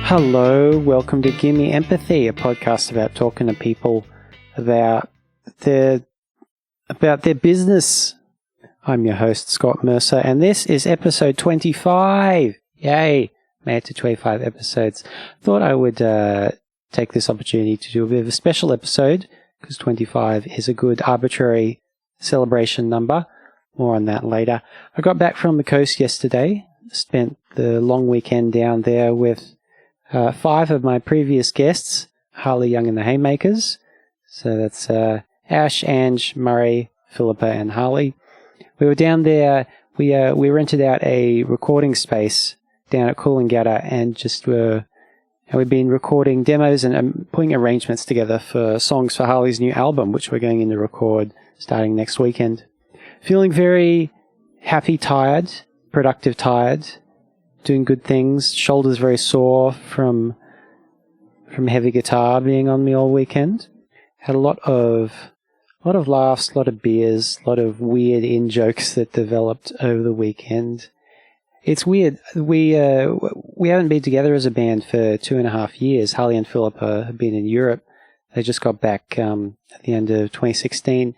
Hello, welcome to Gimme Empathy, a podcast about talking to people about their business. I'm your host, Scott Mercer, and this is episode 25. Yay, made it to 25 episodes. Thought I would take this opportunity to do a bit of a special episode, because 25 is a good arbitrary celebration number. More on that later. I got back from the coast yesterday, spent the long weekend down there with 5 of my previous guests, Harley Young and the Haymakers. So that's Ash, Ange, Murray, Philippa, and Harley. We were down there. We rented out a recording space down at Coolangatta and we've been recording demos and putting arrangements together for songs for Harley's new album, which we're going in to record starting next weekend. Feeling very happy, tired, productive, tired. Doing good things. Shoulders very sore from heavy guitar being on me all weekend. Had a lot of laughs, a lot of beers, a lot of weird in-jokes that developed over the weekend. It's weird. We haven't been together as a band for 2.5 years. Harley and Philippa have been in Europe. They just got back at the end of 2016.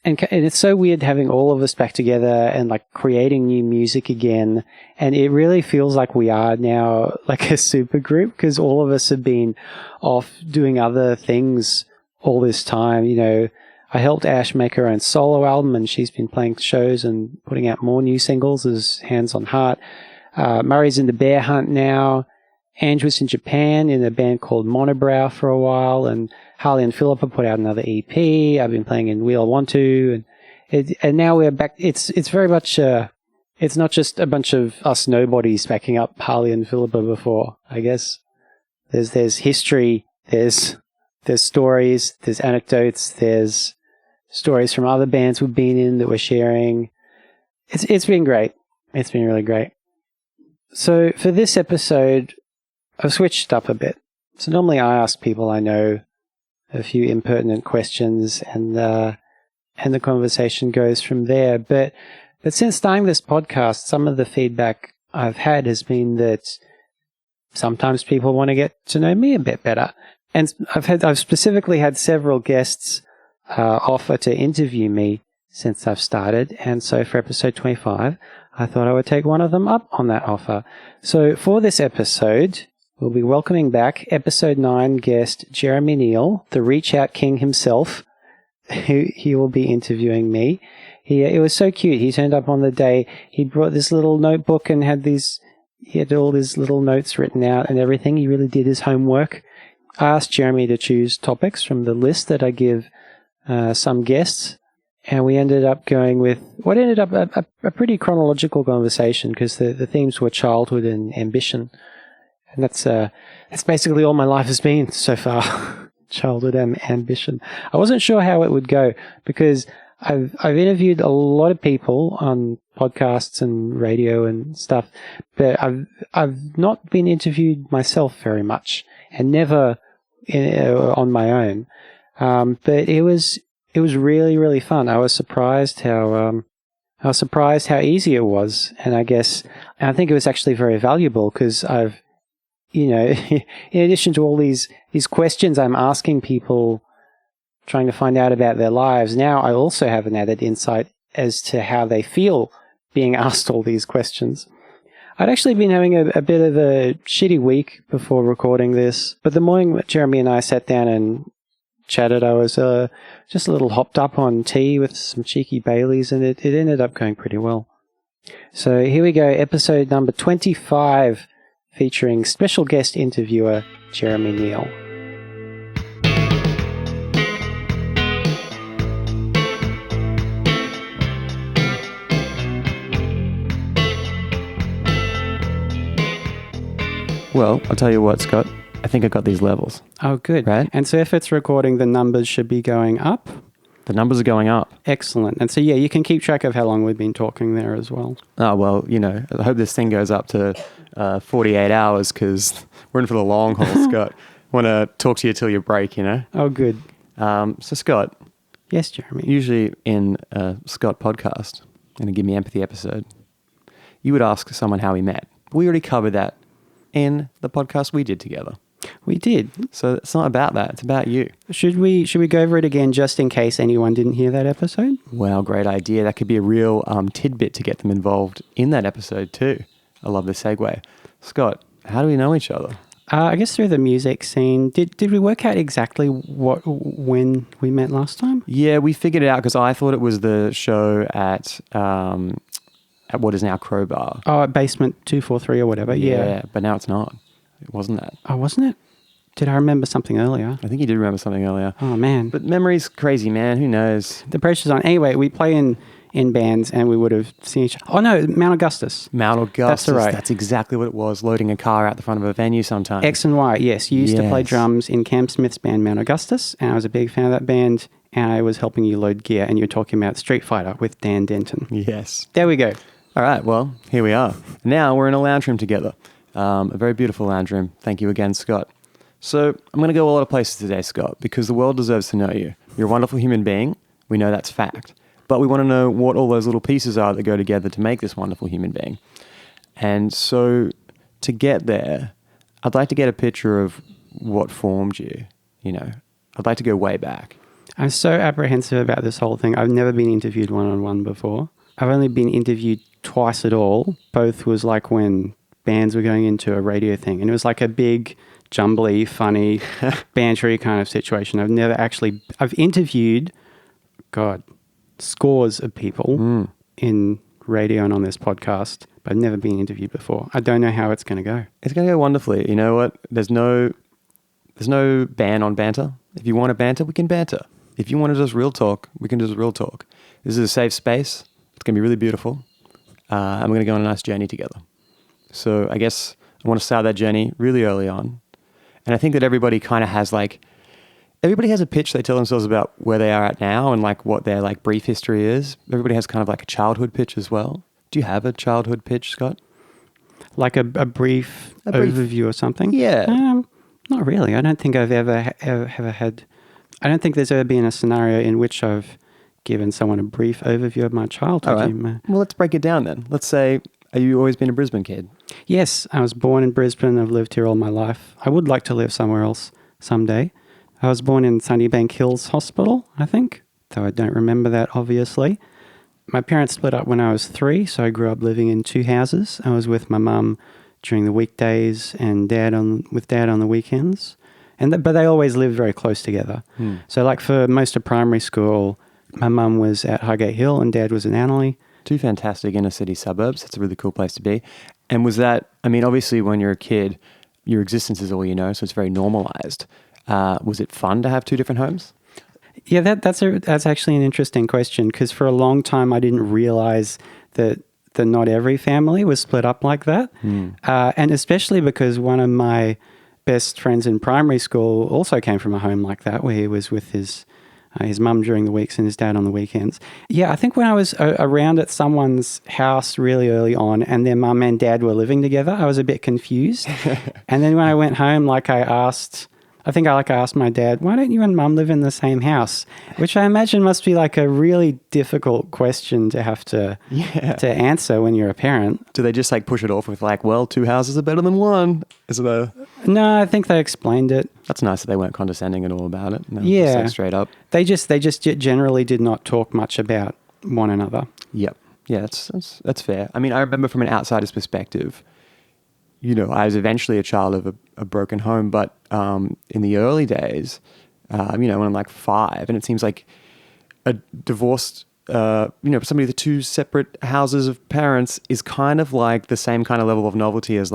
And it's so weird having all of us back together and like creating new music again. And it really feels like we are now like a super group because all of us have been off doing other things all this time. You know, I helped Ash make her own solo album and she's been playing shows and putting out more new singles as Hands on Heart. Murray's in the Bear Hunt now. Ange was in Japan in a band called Monobrow for a while, and Harley and Philippa put out another EP. I've been playing in Wheel Want To, and now we're back. It's very much it's not just a bunch of us nobodies backing up Harley and Philippa before. I guess there's history, there's stories, there's anecdotes, there's stories from other bands we've been in that we're sharing. It's been great. It's been really great. So for this episode, I've switched up a bit. So normally I ask people I know a few impertinent questions and the conversation goes from there. But since starting this podcast, some of the feedback I've had has been that sometimes people want to get to know me a bit better. And I've specifically had several guests offer to interview me since I've started. And so for episode 25, I thought I would take one of them up on that offer. So for this episode, we'll be welcoming back episode 9 guest Jeremy Neale, the Reach Out King himself. He will be interviewing me. It was so cute. He turned up on the day. He brought this little notebook and he had all his little notes written out and everything. He really did his homework. I asked Jeremy to choose topics from the list that I give some guests. And we ended up going with what ended up a pretty chronological conversation because the themes were childhood and ambition. And that's basically all my life has been so far, childhood and ambition. I wasn't sure how it would go because I've interviewed a lot of people on podcasts and radio and stuff, but I've not been interviewed myself very much and never on my own. But it was really, really fun. I was surprised how easy it was, and I think it was actually very valuable because in addition to all these questions I'm asking people, trying to find out about their lives, now I also have an added insight as to how they feel being asked all these questions. I'd actually been having a bit of a shitty week before recording this, but the morning that Jeremy and I sat down and chatted, I was just a little hopped up on tea with some cheeky Baileys, and it ended up going pretty well. So here we go, episode number 25, featuring special guest interviewer Jeremy Neale. Well, I'll tell you what, Scott. I think I got these levels. Oh, good. Right? And so if it's recording, the numbers should be going up? The numbers are going up. Excellent. And so, yeah, you can keep track of how long we've been talking there as well. Oh, well, I hope this thing goes up to 48 hours because we're in for the long haul, Scott. Want to talk to you till you break, Oh, good. So, Scott. Yes, Jeremy. Usually in a Scott podcast, in a Gimme Empathy episode, you would ask someone how we met. We already covered that in the podcast we did together. We did. So it's not about that. It's about you. Should we go over it again just in case anyone didn't hear that episode? Well, great idea. That could be a real tidbit to get them involved in that episode too. I love the segue. Scott, how do we know each other? I guess through the music scene. Did we work out exactly when we met last time? Yeah, we figured it out because I thought it was the show at what is now Crowbar. Oh, at Basement 243 or whatever. Yeah. But now it's not. It wasn't that. Oh, wasn't it? Did I remember something earlier? I think you did remember something earlier. Oh, man. But memory's crazy, man. Who knows? The pressure's on. Anyway, we play in bands and we would have seen each other. Oh, no, Mount Augustus. Mount Augustus. That's right. That's exactly what it was, loading a car out the front of a venue sometimes. X and Y, yes. You used to play drums in Cam Smith's band, Mount Augustus, and I was a big fan of that band, and I was helping you load gear, and you were talking about Street Fighter with Dan Denton. Yes. There we go. All right, well, here we are. Now we're in a lounge room together. A very beautiful lounge room. Thank you again, Scott. So I'm going to go a lot of places today, Scott, because the world deserves to know you. You're a wonderful human being. We know that's fact. But we want to know what all those little pieces are that go together to make this wonderful human being. And so to get there, I'd like to get a picture of what formed you. You know, I'd like to go way back. I'm so apprehensive about this whole thing. I've never been interviewed one-on-one before. I've only been interviewed twice at all. Both was like when bands were going into a radio thing. And it was like a big, jumbly, funny, bantery kind of situation. I've interviewed, scores of people in radio and on this podcast, but I've never been interviewed before. I don't know how it's going to go. It's going to go wonderfully. You know what? There's no ban on banter. If you want to banter, we can banter. If you want to just real talk, we can just real talk. This is a safe space. It's going to be really beautiful. And we're going to go on a nice journey together. So I guess I want to start that journey really early on. And I think that everybody kind of has everybody has a pitch they tell themselves about where they are at now and like what their like brief history is. Everybody has kind of like a childhood pitch as well. Do you have a childhood pitch, Scott? Like a brief overview or something? Yeah. Not really. I don't think I've ever had... I don't think there's ever been a scenario in which I've given someone a brief overview of my childhood. All right. Well, let's break it down then. Let's say, have you always been a Brisbane kid? Yes, I was born in Brisbane. I've lived here all my life. I would like to live somewhere else someday. I was born in Sunnybank Hills Hospital, I think, though I don't remember that, obviously. My parents split up when I was 3, so I grew up living in 2 houses. I was with my mum during the weekdays and with dad on the weekends. But they always lived very close together. So like for most of primary school, my mum was at Highgate Hill and dad was in Annerley. 2 fantastic inner city suburbs. It's a really cool place to be. And was that, I mean, obviously when you're a kid, your existence is all you know, so it's very normalized. Was it fun to have 2 different homes? Yeah, that's actually an interesting question because for a long time I didn't realize that not every family was split up like that. And especially because one of my best friends in primary school also came from a home like that where he was with his mum during the weeks and his dad on the weekends. Yeah, I think when I was around at someone's house really early on and their mum and dad were living together, I was a bit confused. And then when I went home, I asked my dad, why don't you and mum live in the same house? Which I imagine must be like a really difficult question to have to answer when you're a parent. Do they just push it off with 2 houses are better than 1? Is it a... No, I think they explained it. That's nice that they weren't condescending at all about it. No, yeah. Just straight up. They just generally did not talk much about one another. Yep. Yeah, that's fair. I mean, I remember from an outsider's perspective, I was eventually a child of a broken home, but in the early days, when I'm 5, and it seems like a divorced, somebody with 2 separate houses of parents is kind of like the same kind of level of novelty as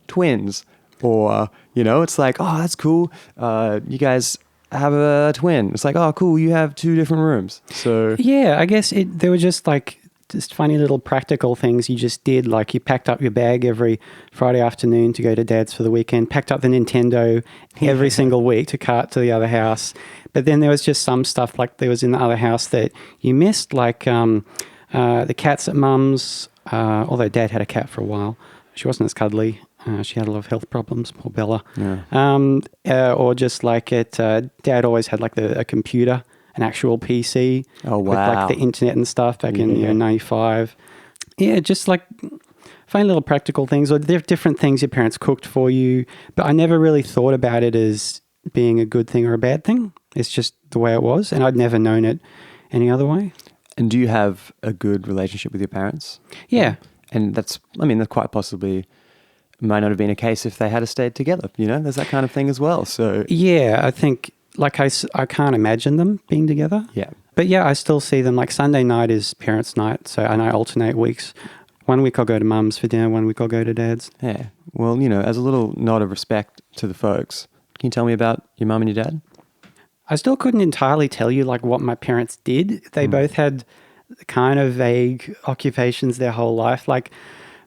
twins, or it's oh, that's cool. You guys have a twin. It's oh, cool. You have 2 different rooms. So yeah, I guess there were just funny little practical things you just did. You packed up your bag every Friday afternoon to go to dad's for the weekend, packed up the Nintendo every single week to cart to the other house. But then there was just some stuff there was in the other house that you missed, the cats at mum's, although dad had a cat for a while. She wasn't as cuddly. She had a lot of health problems, poor Bella. Yeah. Or just dad always had a computer, an actual PC. Oh, wow. With the internet and stuff back in 95. Yeah, just funny little practical things, or different things your parents cooked for you. But I never really thought about it as being a good thing or a bad thing. It's just the way it was, and I'd never known it any other way. And do you have a good relationship with your parents? Yeah. And that quite possibly might not have been a case if they had stayed together. There's that kind of thing as well. So Yeah, I think, like, I can't imagine them being together. yeah. But yeah, I still see them. Like, Sunday night is parents' night, and I alternate weeks. One week I'll go to mum's for dinner, one week I'll go to dad's. Yeah. Well, as a little nod of respect to the folks, can you tell me about your mum and your dad? I still couldn't entirely tell you like what my parents did. They both had kind of vague occupations their whole life. Like,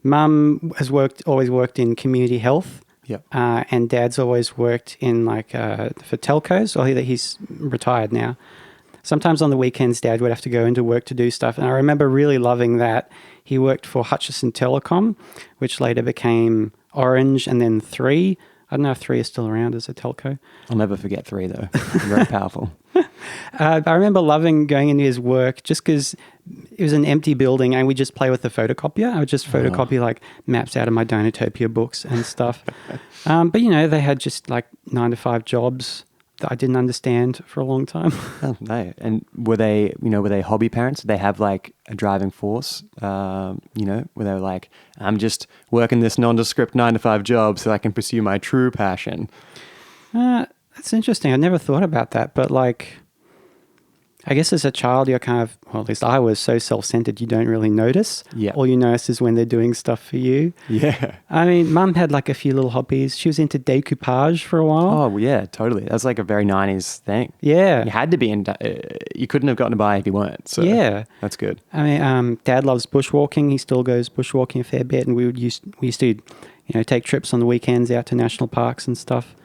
mum has always worked in community health. Yep. And dad's always worked in for telcos, or he's retired now. Sometimes on the weekends, dad would have to go into work to do stuff. And I remember really loving that. He worked for Hutchison Telecom, which later became Orange and then 3. I don't know if 3 is still around as a telco. I'll never forget 3 though. Very powerful. I remember loving going into his work just because it was an empty building and we just play with the photocopier. I would just photocopy like maps out of my Donatopia books and stuff. But they had just like 9-to-5 jobs that I didn't understand for a long time. Oh, no. And were they hobby parents? Did they have like a driving force? Where they were like, I'm just working this nondescript 9-to-5 job so I can pursue my true passion. That's interesting. I never thought about that, but like, I guess as a child, you're kind of, well, at least I was so self-centered, you don't really notice. Yeah. All you notice is when they're doing stuff for you. Yeah. I mean, mum had like a few little hobbies. She was into decoupage for a while. Oh, yeah, totally. That's like a very 90s thing. Yeah. You had to be you couldn't have gotten to buy if you weren't. So yeah. That's good. I mean, Dad loves bushwalking. He still goes bushwalking a fair bit. And we used to, take trips on the weekends out to national parks and stuff.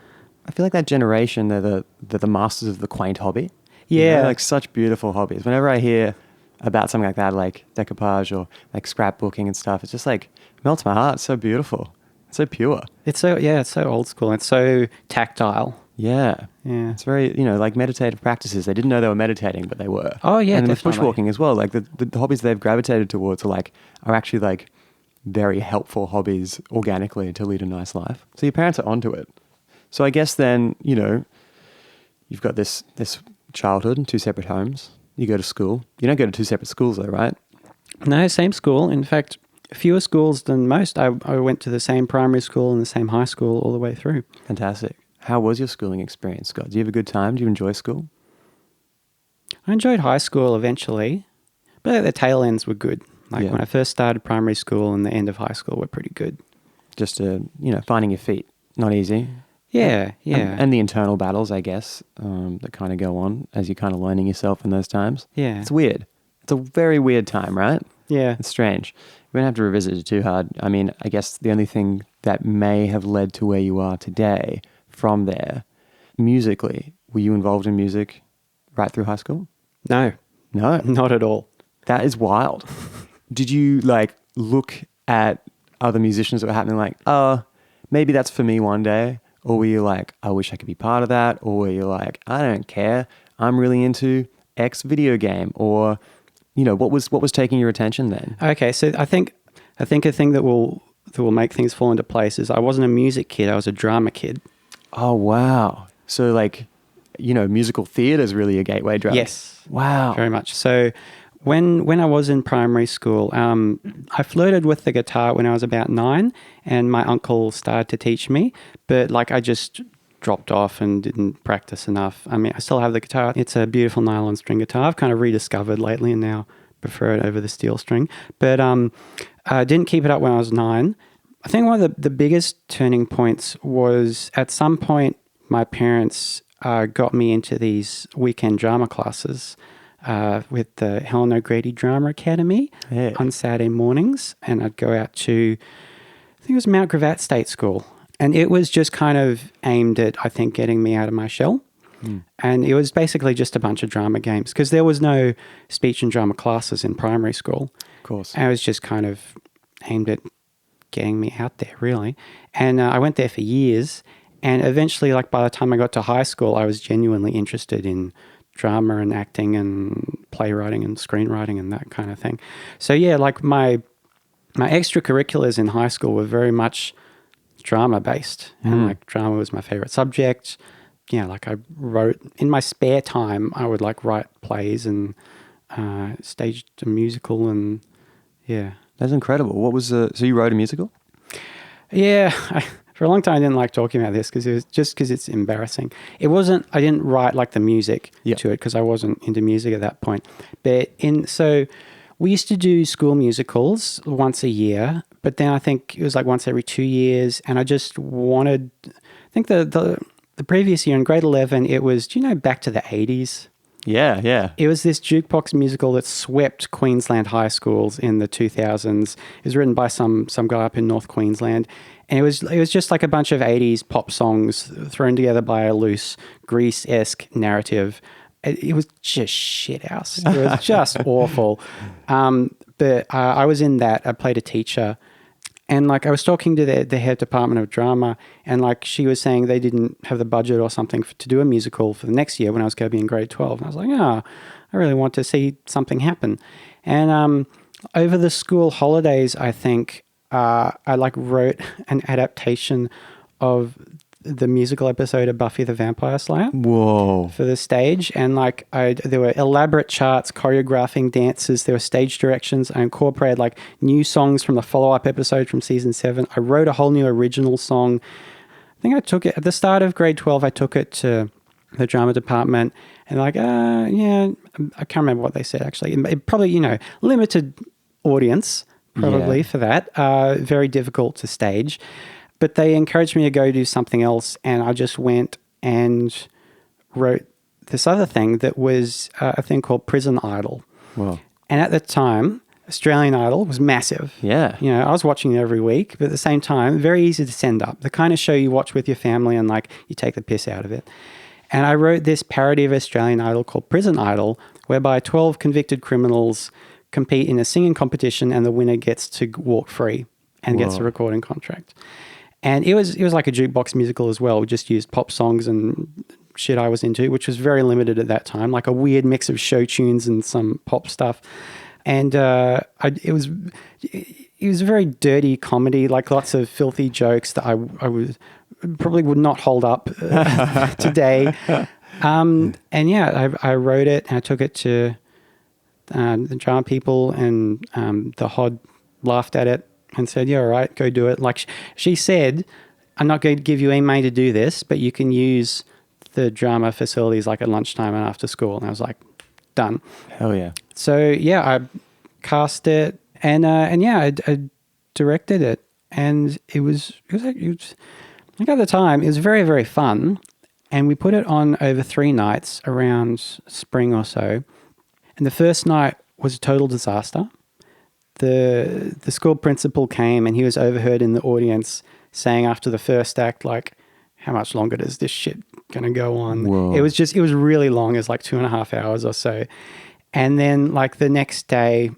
I feel like that generation, they're the masters of the quaint hobby. Yeah. Like such beautiful hobbies. Whenever I hear about something like that, like decoupage or like scrapbooking and stuff, it's just like melts my heart. It's so beautiful. It's so pure. It's so old school. It's so tactile. Yeah. Yeah. It's very, like meditative practices. They didn't know they were meditating, but they were. Oh, yeah, and definitely. with bushwalking as well, like the hobbies they've gravitated towards are actually like very helpful hobbies organically to lead a nice life. So your parents are onto it. So I guess then, you've got this childhood in 2 separate homes. You go to school. You don't go to 2 separate schools though, right? No, same school. In fact, fewer schools than most. I went to the same primary school and the same high school all the way through. Fantastic. How was your schooling experience, Scott? Do you have a good time? Do you enjoy school? I enjoyed high school eventually, but the tail ends were good. Like when I first started primary school and the end of high school were pretty good. Just, finding your feet. Not easy. Yeah. And the internal battles, I guess, that kind of go on as you're kind of learning yourself in those times. Yeah. It's weird. It's a very weird time, right? Yeah. It's strange. We don't have to revisit it too hard. I mean, I guess the only thing that may have led to where you are today from there, musically, were you involved in music right through high school? No. No. Not at all. That is wild. Did you look at other musicians that were happening like, oh, maybe that's for me one day? Or were you like, I wish I could be part of that? Or were you like, I don't care. I'm really into X video game. Or, what was taking your attention then? Okay, so I think a thing that will make things fall into place is I wasn't a music kid. I was a drama kid. Oh, wow. So musical theatre is really a gateway drug. Yes. Wow. Very much. So when I was in primary school, I flirted with the guitar when I was about 9, and my uncle started to teach me, but I just dropped off and didn't practice enough. I mean, I still have the guitar. It's a beautiful nylon string guitar. I've kind of rediscovered lately and now prefer it over the steel string. But I didn't keep it up when I was 9. I think one of the biggest turning points was at some point my parents got me into these weekend drama classes with the Helen O'Grady Drama Academy on Saturday mornings. And I'd go out to, I think it was Mount Gravatt State School. And it was just kind of aimed at, I think, getting me out of my shell. And it was basically just a bunch of drama games because there was no speech and drama classes in primary school. Of course. And it was just kind of aimed at getting me out there, really. And I went there for years. And eventually, by the time I got to high school, I was genuinely interested in drama and acting and playwriting and screenwriting and that kind of thing. So, yeah, my my extracurriculars in high school were very much drama based, and like drama was my favorite subject. Yeah, like I wrote in my spare time. I would like write plays and staged a musical, and yeah, That's incredible. What was so you wrote a musical? yeah. For a long time, I didn't like talking about this because it's embarrassing. It wasn't. I didn't write like the music to it because I wasn't into music at that point. But so we used to do school musicals once a year, but then I think it was like once every 2 years, and I just wanted. I think the previous year in grade 11, it was. Do you know Back to the 80s? Yeah, yeah. It was this jukebox musical that swept Queensland high schools in the 2000s. It was written by some guy up in North Queensland, and it was just like a bunch of 80s pop songs thrown together by a loose Grease-esque narrative. It was just shithouse. It was just awful. But I was in that. I played a teacher. And like I was talking to the head department of drama, and like she was saying they didn't have the budget or something to do a musical for the next year when I was going to be in grade 12. And I was like, I really want to see something happen. And over the school holidays, I think I like wrote an adaptation of the musical episode of Buffy the Vampire Slayer. Whoa. For the stage, and like there were elaborate charts, choreographing dances, there were stage directions. I incorporated like new songs from the follow-up episode from season 7. I wrote a whole new original song. I think I took it at the start of grade 12. I took it to the drama department, and like yeah, I can't remember what they said actually. It probably limited audience probably for that. Very difficult to stage. But they encouraged me to go do something else, and I just went and wrote this other thing that was a thing called Prison Idol. Wow. And at the time, Australian Idol was massive. Yeah. I was watching it every week, but at the same time, very easy to send up. The kind of show you watch with your family and like you take the piss out of it. And I wrote this parody of Australian Idol called Prison Idol, whereby 12 convicted criminals compete in a singing competition, and the winner gets to walk free and gets a recording contract. And it was like a jukebox musical as well. We just used pop songs and shit I was into, which was very limited at that time, like a weird mix of show tunes and some pop stuff. And it was a very dirty comedy, like lots of filthy jokes that I probably would not hold up today. And yeah, I wrote it and I took it to the drama people, and the HOD laughed at it and said, yeah, all right, go do it. Like she said, I'm not going to give you any money to do this, but you can use the drama facilities like at lunchtime and after school. And I was like, done. Hell yeah. So yeah, I cast it and yeah, I directed it, and it was like at the time, it was very, very fun. And we put it on over 3 nights around spring or so. And the first night was a total disaster. The school principal came, and he was overheard in the audience saying after the first act, like, how much longer is this shit going to go on? Whoa. It was really long. It was like 2.5 hours or so. And then like the next day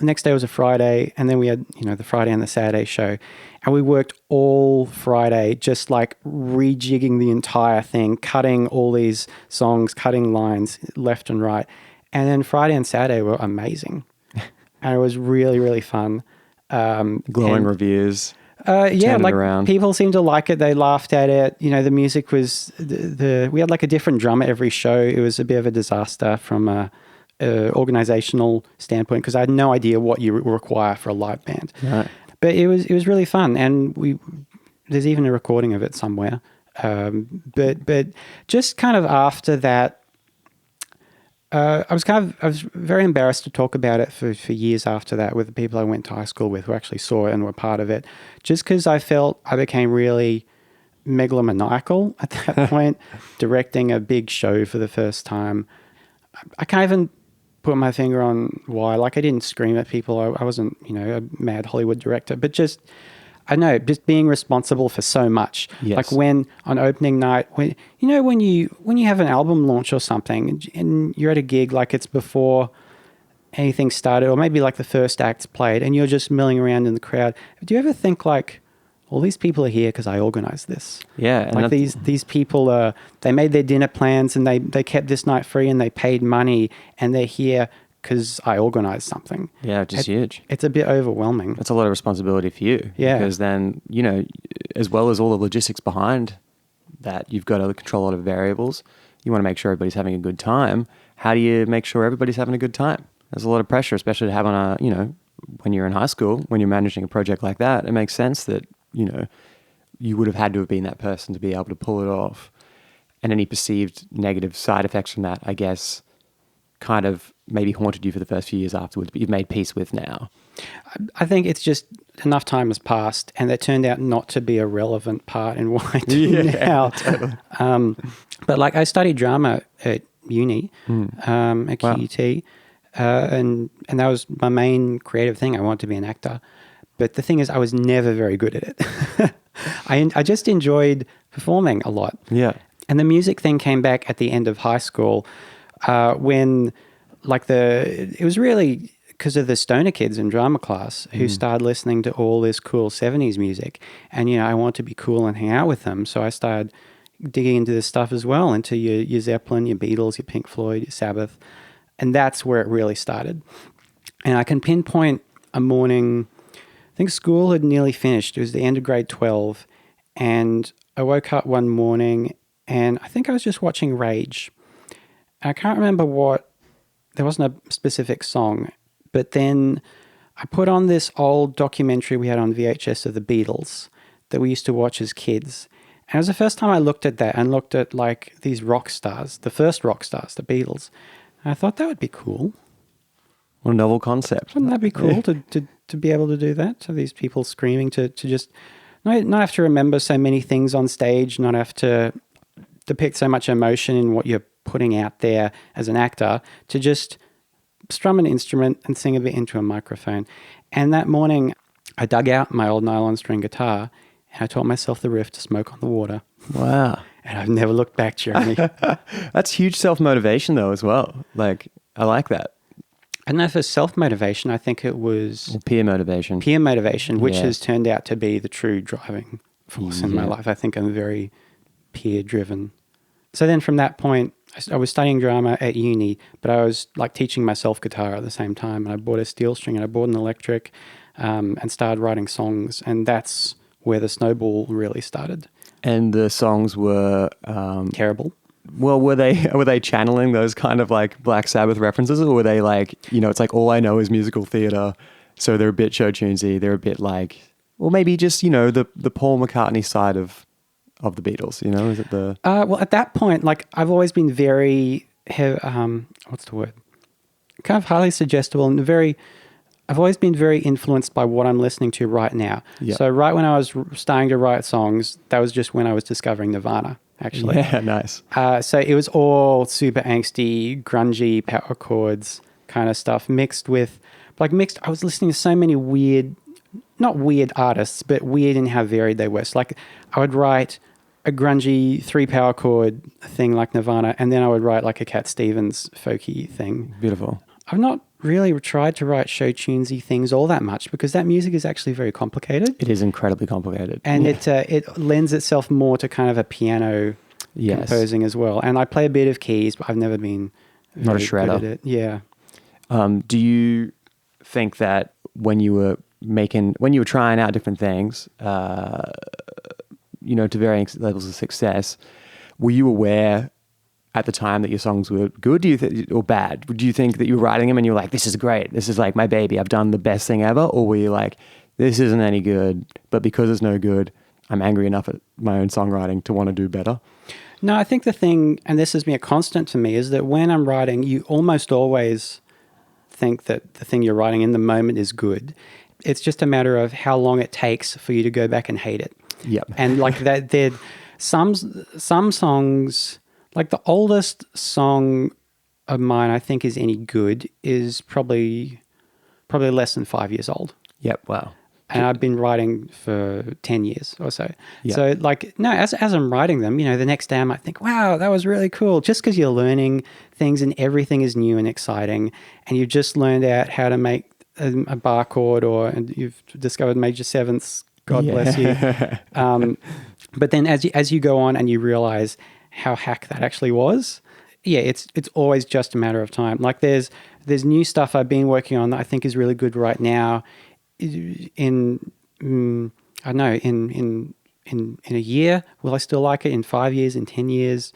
was a Friday, and then we had, the Friday and the Saturday show. And we worked all Friday just like rejigging the entire thing, cutting all these songs, cutting lines left and right. And then Friday and Saturday were amazing. And it was really, really fun. Glowing reviews. Yeah, like around. People seemed to like it. They laughed at it. The music was we had like a different drummer every show. It was a bit of a disaster from a organizational standpoint, because I had no idea what you require for a live band. Right. But it was really fun, and there's even a recording of it somewhere. But just kind of after that, I was very embarrassed to talk about it for years after that with the people I went to high school with who actually saw it and were part of it, just because I felt I became really megalomaniacal at that point, directing a big show for the first time. I can't even put my finger on why. Like, I didn't scream at people. I wasn't, a mad Hollywood director, but just, I know, just being responsible for so much. Yes. Like when on opening night, when you have an album launch or something and you're at a gig, like it's before anything started, or maybe like the first act's played, and you're just milling around in the crowd. Do you ever think like, all these people are here because I organized this? Yeah. Like these people they made their dinner plans, and they kept this night free, and they paid money, and they're here because I organize something. Yeah, which is huge. It's a bit overwhelming. That's a lot of responsibility for you. Yeah. Because then, you know, as well as all the logistics behind that, you've got to control a lot of variables. You want to make sure everybody's having a good time. How do you make sure everybody's having a good time? There's a lot of pressure, especially to have on a, you know, when you're in high school, when you're managing a project like that, it makes sense that, you know, you would have had to have been that person to be able to pull it off. And any perceived negative side effects from that, I guess, kind of maybe haunted you for the first few years afterwards, but you've made peace with now. I think it's just enough time has passed, and that turned out not to be a relevant part in what I do now. Totally. But like I studied drama at uni, at QUT, and that was my main creative thing. I wanted to be an actor. But the thing is, I was never very good at it. I just enjoyed performing a lot. Yeah. And the music thing came back at the end of high school when it was really because of the stoner kids in drama class who started listening to all this cool 70s music. And, you know, I wanted to be cool and hang out with them. So I started digging into this stuff as well, into your Zeppelin, your Beatles, your Pink Floyd, your Sabbath. And that's where it really started. And I can pinpoint a morning, I think school had nearly finished. It was the end of grade 12. And I woke up one morning and I think I was just watching Rage. I can't remember there wasn't a specific song, but then I put on this old documentary we had on VHS of the Beatles that we used to watch as kids. And it was the first time I looked at that and looked at like these rock stars, the first rock stars, the Beatles. And I thought that would be cool. What a novel concept. Wouldn't that be cool to be able to do that? To these people screaming, to just not have to remember so many things on stage, not have to depict so much emotion in what you're putting out there as an actor, to just strum an instrument and sing a bit into a microphone. And that morning, I dug out my old nylon string guitar and I taught myself the riff to Smoke on the Water. Wow. And I've never looked back, Jeremy. That's huge self-motivation though as well. Like, I like that. I don't know if it's self-motivation. I think it was Or peer motivation. Peer motivation, which Yeah. has turned out to be the true driving force in my life. I think I'm very peer-driven. So then from that point, I was studying drama at uni, but I was like teaching myself guitar at the same time. And I bought a steel string and I bought an electric and started writing songs. And that's where the snowball really started. And the songs were... Terrible. Well, were they channeling those kind of like Black Sabbath references, or were they like, you know, it's like all I know is musical theatre, so they're a bit show tunesy, they're a bit like, or maybe just, you know, the Paul McCartney side of the Beatles, you know? Is it the... Well, at that point, like I've always been very, what's the word? Kind of highly suggestible and I've always been very influenced by what I'm listening to right now. Yep. So right when I was starting to write songs, that was just when I was discovering Nirvana, actually. Yeah, nice. So it was all super angsty, grungy power chords kind of stuff mixed. I was listening to so many weird, not weird artists, but weird in how varied they were. So like I would write a grungy 3 power chord thing like Nirvana, and then I would write like a Cat Stevens folky thing. Beautiful. I've not really tried to write show tunesy things all that much because that music is actually very complicated. It is incredibly complicated. And it lends itself more to kind of a piano composing as well. And I play a bit of keys, but I've never been Not a very shredder. good at it. Yeah. Do you think that when you were trying out different things, you know, to varying levels of success, were you aware at the time that your songs were good, or bad? Do you think that you were writing them and you were like, this is great, this is like my baby, I've done the best thing ever? Or were you like, this isn't any good, but because it's no good, I'm angry enough at my own songwriting to want to do better? No, I think the thing, and this has been a constant to me, is that when I'm writing, you almost always think that the thing you're writing in the moment is good. It's just a matter of how long it takes for you to go back and hate it. Yep. And like that, some songs, like the oldest song of mine I think is any good is probably less than 5 years old. Yep. Wow. And I've been writing for 10 years or so. Yeah. So like, no, as I'm writing them, you know, the next day I might think, wow, that was really cool. Just because you're learning things and everything is new and exciting and you've just learned out how to make a bar chord and you've discovered major sevenths, God bless you. But then as you go on and you realize how hack that actually was, yeah, it's always just a matter of time. Like there's new stuff I've been working on that I think is really good right now. In I don't know, in a year, will I still like it? In 5 years, in 10 years,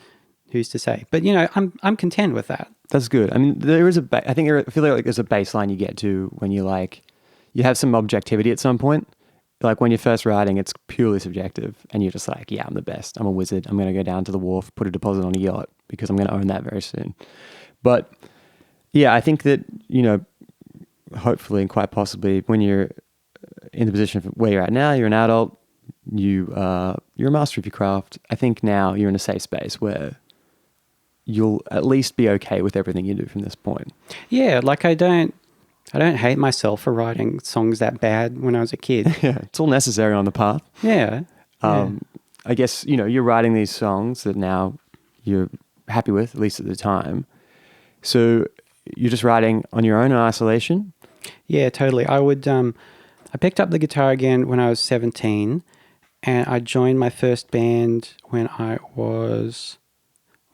who's to say? But I'm content with that. That's good. I mean, there is I feel like there's a baseline you get to when you have some objectivity at some point. Like when you're first writing, it's purely subjective and you're just like, yeah, I'm the best. I'm a wizard. I'm going to go down to the wharf, put a deposit on a yacht because I'm going to own that very soon. But yeah, I think that, hopefully and quite possibly when you're in the position of where you're at now, you're an adult, you're a master of your craft. I think now you're in a safe space where you'll at least be okay with everything you do from this point. Yeah, like I don't hate myself for writing songs that bad when I was a kid. Yeah, it's all necessary on the path. Yeah. I guess, you're writing these songs that now you're happy with, at least at the time. So you're just writing on your own in isolation? Yeah, totally. I picked up the guitar again when I was 17, and I joined my first band when I was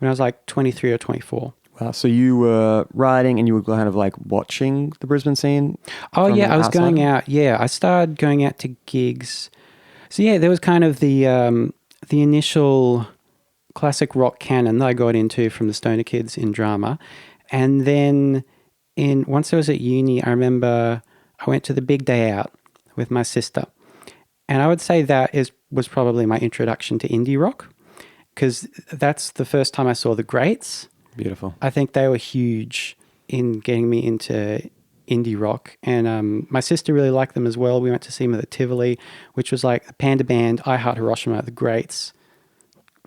like 23 or 24. Wow. So you were writing and you were kind of like watching the Brisbane scene? Oh, yeah. I was going out. Yeah. I started going out to gigs. So, yeah, there was kind of the initial classic rock canon that I got into from the Stoner Kids in drama. And then once I was at uni, I remember I went to the Big Day Out with my sister. And I would say that was probably my introduction to indie rock, because that's the first time I saw the Greats. Beautiful. I think they were huge in getting me into indie rock. And my sister really liked them as well. We went to see them at the Tivoli, which was like the Panda Band, I Heart Hiroshima, the Greats.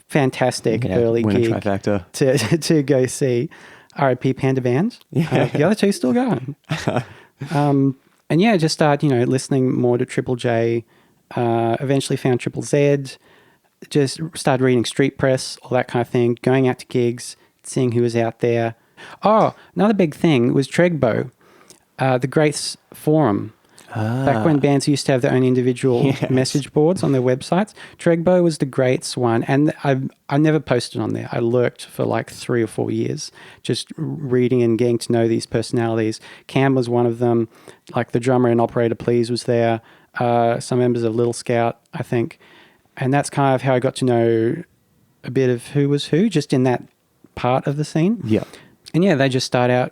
Fantastic early gig trifecta. to go see. R.I.P. Panda Band. Yeah. The other two still going. And yeah, just start, listening more to Triple J. Eventually found Triple Z. Just started reading Street Press, all that kind of thing. Going out to gigs, seeing who was out there. Oh, another big thing was Tregbo, the Greats forum. Back when bands used to have their own individual message boards on their websites. Tregbo was the Greats one, and I never posted on there. I lurked for like 3 or 4 years, just reading and getting to know these personalities. Cam was one of them, like the drummer in Operator Please was there, some members of Little Scout, I think. And that's kind of how I got to know a bit of who was who, just in that part of the scene. Yeah. And yeah, they just started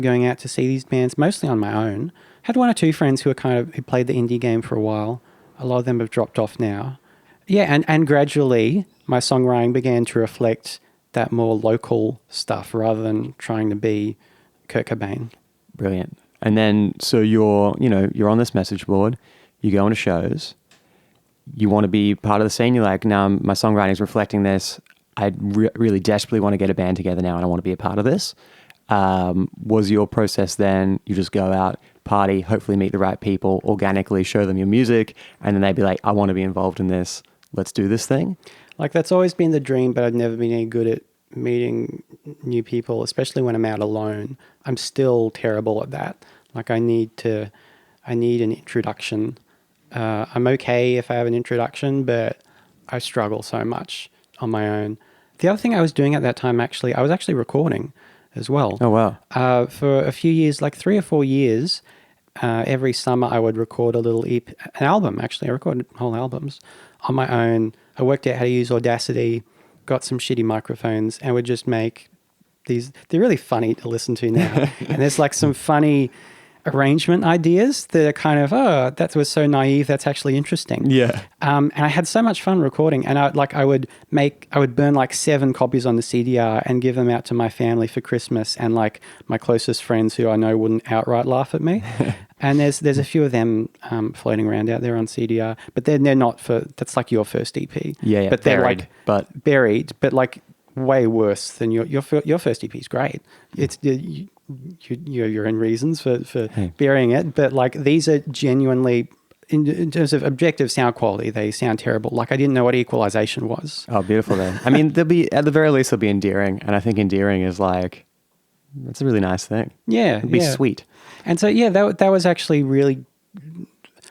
going out to see these bands, mostly on my own. Had 1 or 2 friends who played the indie game for a while. A lot of them have dropped off now. Yeah, and gradually my songwriting began to reflect that more local stuff rather than trying to be Kurt Cobain. Brilliant. And then, so you're on this message board, you go into shows, you want to be part of the scene, you're like, now my songwriting is reflecting this. I really desperately want to get a band together now and I want to be a part of this. Was your process then, you just go out, party, hopefully meet the right people, organically show them your music, and then they'd be like, I want to be involved in this, let's do this thing? Like, that's always been the dream, but I've never been any good at meeting new people, especially when I'm out alone. I'm still terrible at that. Like, I need an introduction. I'm okay if I have an introduction, but I struggle so much on my own. The other thing I was doing at that time, actually, I was actually recording as well. Oh, wow. For a few years, like 3 or 4 years, every summer I would record a little an album, actually. I recorded whole albums on my own. I worked out how to use Audacity, got some shitty microphones, and would just make these. They're really funny to listen to now. And there's like some funny arrangement ideas that are kind of, oh, that was so naive, that's actually interesting. Yeah. And I had so much fun recording, and I would burn like 7 copies on the CDR and give them out to my family for Christmas, and like my closest friends who I know wouldn't outright laugh at me. And there's a few of them floating around out there on CDR, but they're not that's like your first EP. Yeah, but they're buried, but like way worse than your first EP is great. It's you're in reasons for burying it, but like these are genuinely, in terms of objective sound quality, they sound terrible. Like I didn't know what equalization was. Oh, beautiful then. I mean, they'll be, at the very least, they'll be endearing, and I think endearing is like, that's a really nice thing. Yeah, it'd be sweet. And so yeah, that was actually really,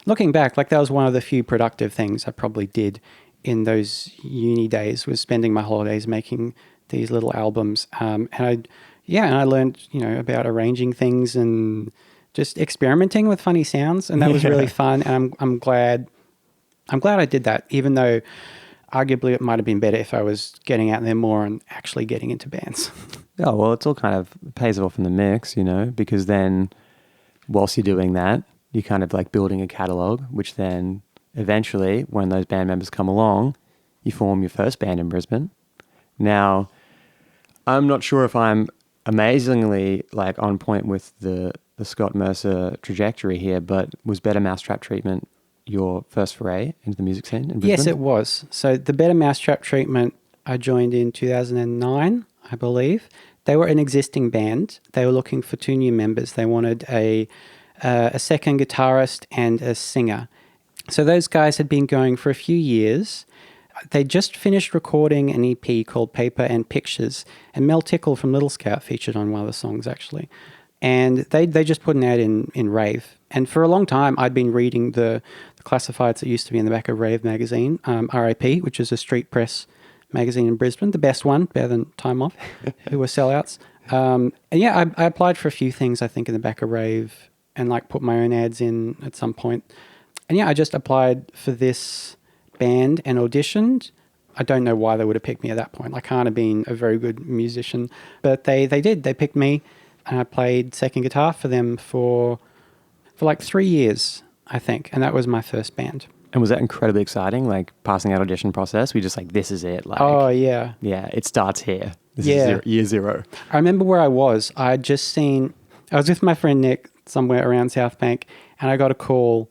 looking back, like that was one of the few productive things I probably did in those uni days, was spending my holidays making these little albums. And I learned, about arranging things and just experimenting with funny sounds, and that was really fun. And I'm glad I did that, even though arguably it might have been better if I was getting out there more and actually getting into bands. Oh, well, it's all kind of pays off in the mix, because then whilst you're doing that, you're kind of like building a catalog, which then eventually, when those band members come along, you form your first band in Brisbane. Now, I'm not sure if I'm amazingly like on point with the Scott Mercer trajectory here, but was Better Mousetrap Treatment your first foray into the music scene in Brisbane? Yes, it was. So the Better Mousetrap Treatment I joined in 2009, I believe. They were an existing band. They were looking for 2 new members. They wanted a second guitarist and a singer. So those guys had been going for a few years. They just finished recording an EP called Paper and Pictures, and Mel Tickle from Little Scout featured on one of the songs, actually. And they just put an ad in Rave. And for a long time, I'd been reading the classifieds that used to be in the back of Rave magazine, RIP, which is a street press magazine in Brisbane, the best one, better than Time Off, who were sellouts. I applied for a few things, I think, in the back of Rave, and like put my own ads in at some point. And I just applied for this band and auditioned. I don't know why they would have picked me at that point. I can't have been a very good musician, but they did. They picked me, and I played second guitar for them for like 3 years, I think, and that was my first band. And was that incredibly exciting, like passing that audition process? We just like, this is it. Like, oh, yeah. Yeah, it starts here. This is year 0. I remember where I was. I was with my friend Nick somewhere around South Bank, and I got a call.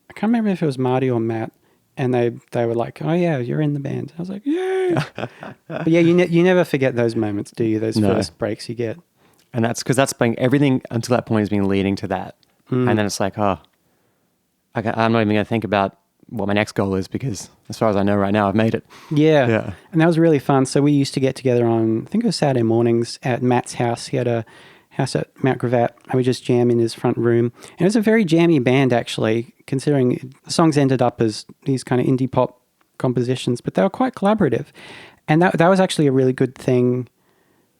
I can't remember if it was Marty or Matt, and they were like, oh, yeah, you're in the band. I was like, yay. But yeah, you never forget those moments, do you? Those first breaks you get. And that's because that's been everything until that point has been leading to that. And then it's like, I'm not even going to think about what my next goal is, because as far as I know right now, I've made it. Yeah. And that was really fun. So we used to get together on, I think it was Saturday mornings at Matt's house. He had a house at Mount Gravatt, and we just jam in his front room. And it was a very jammy band, actually, considering the songs ended up as these kind of indie pop compositions, but they were quite collaborative. And that was actually a really good thing.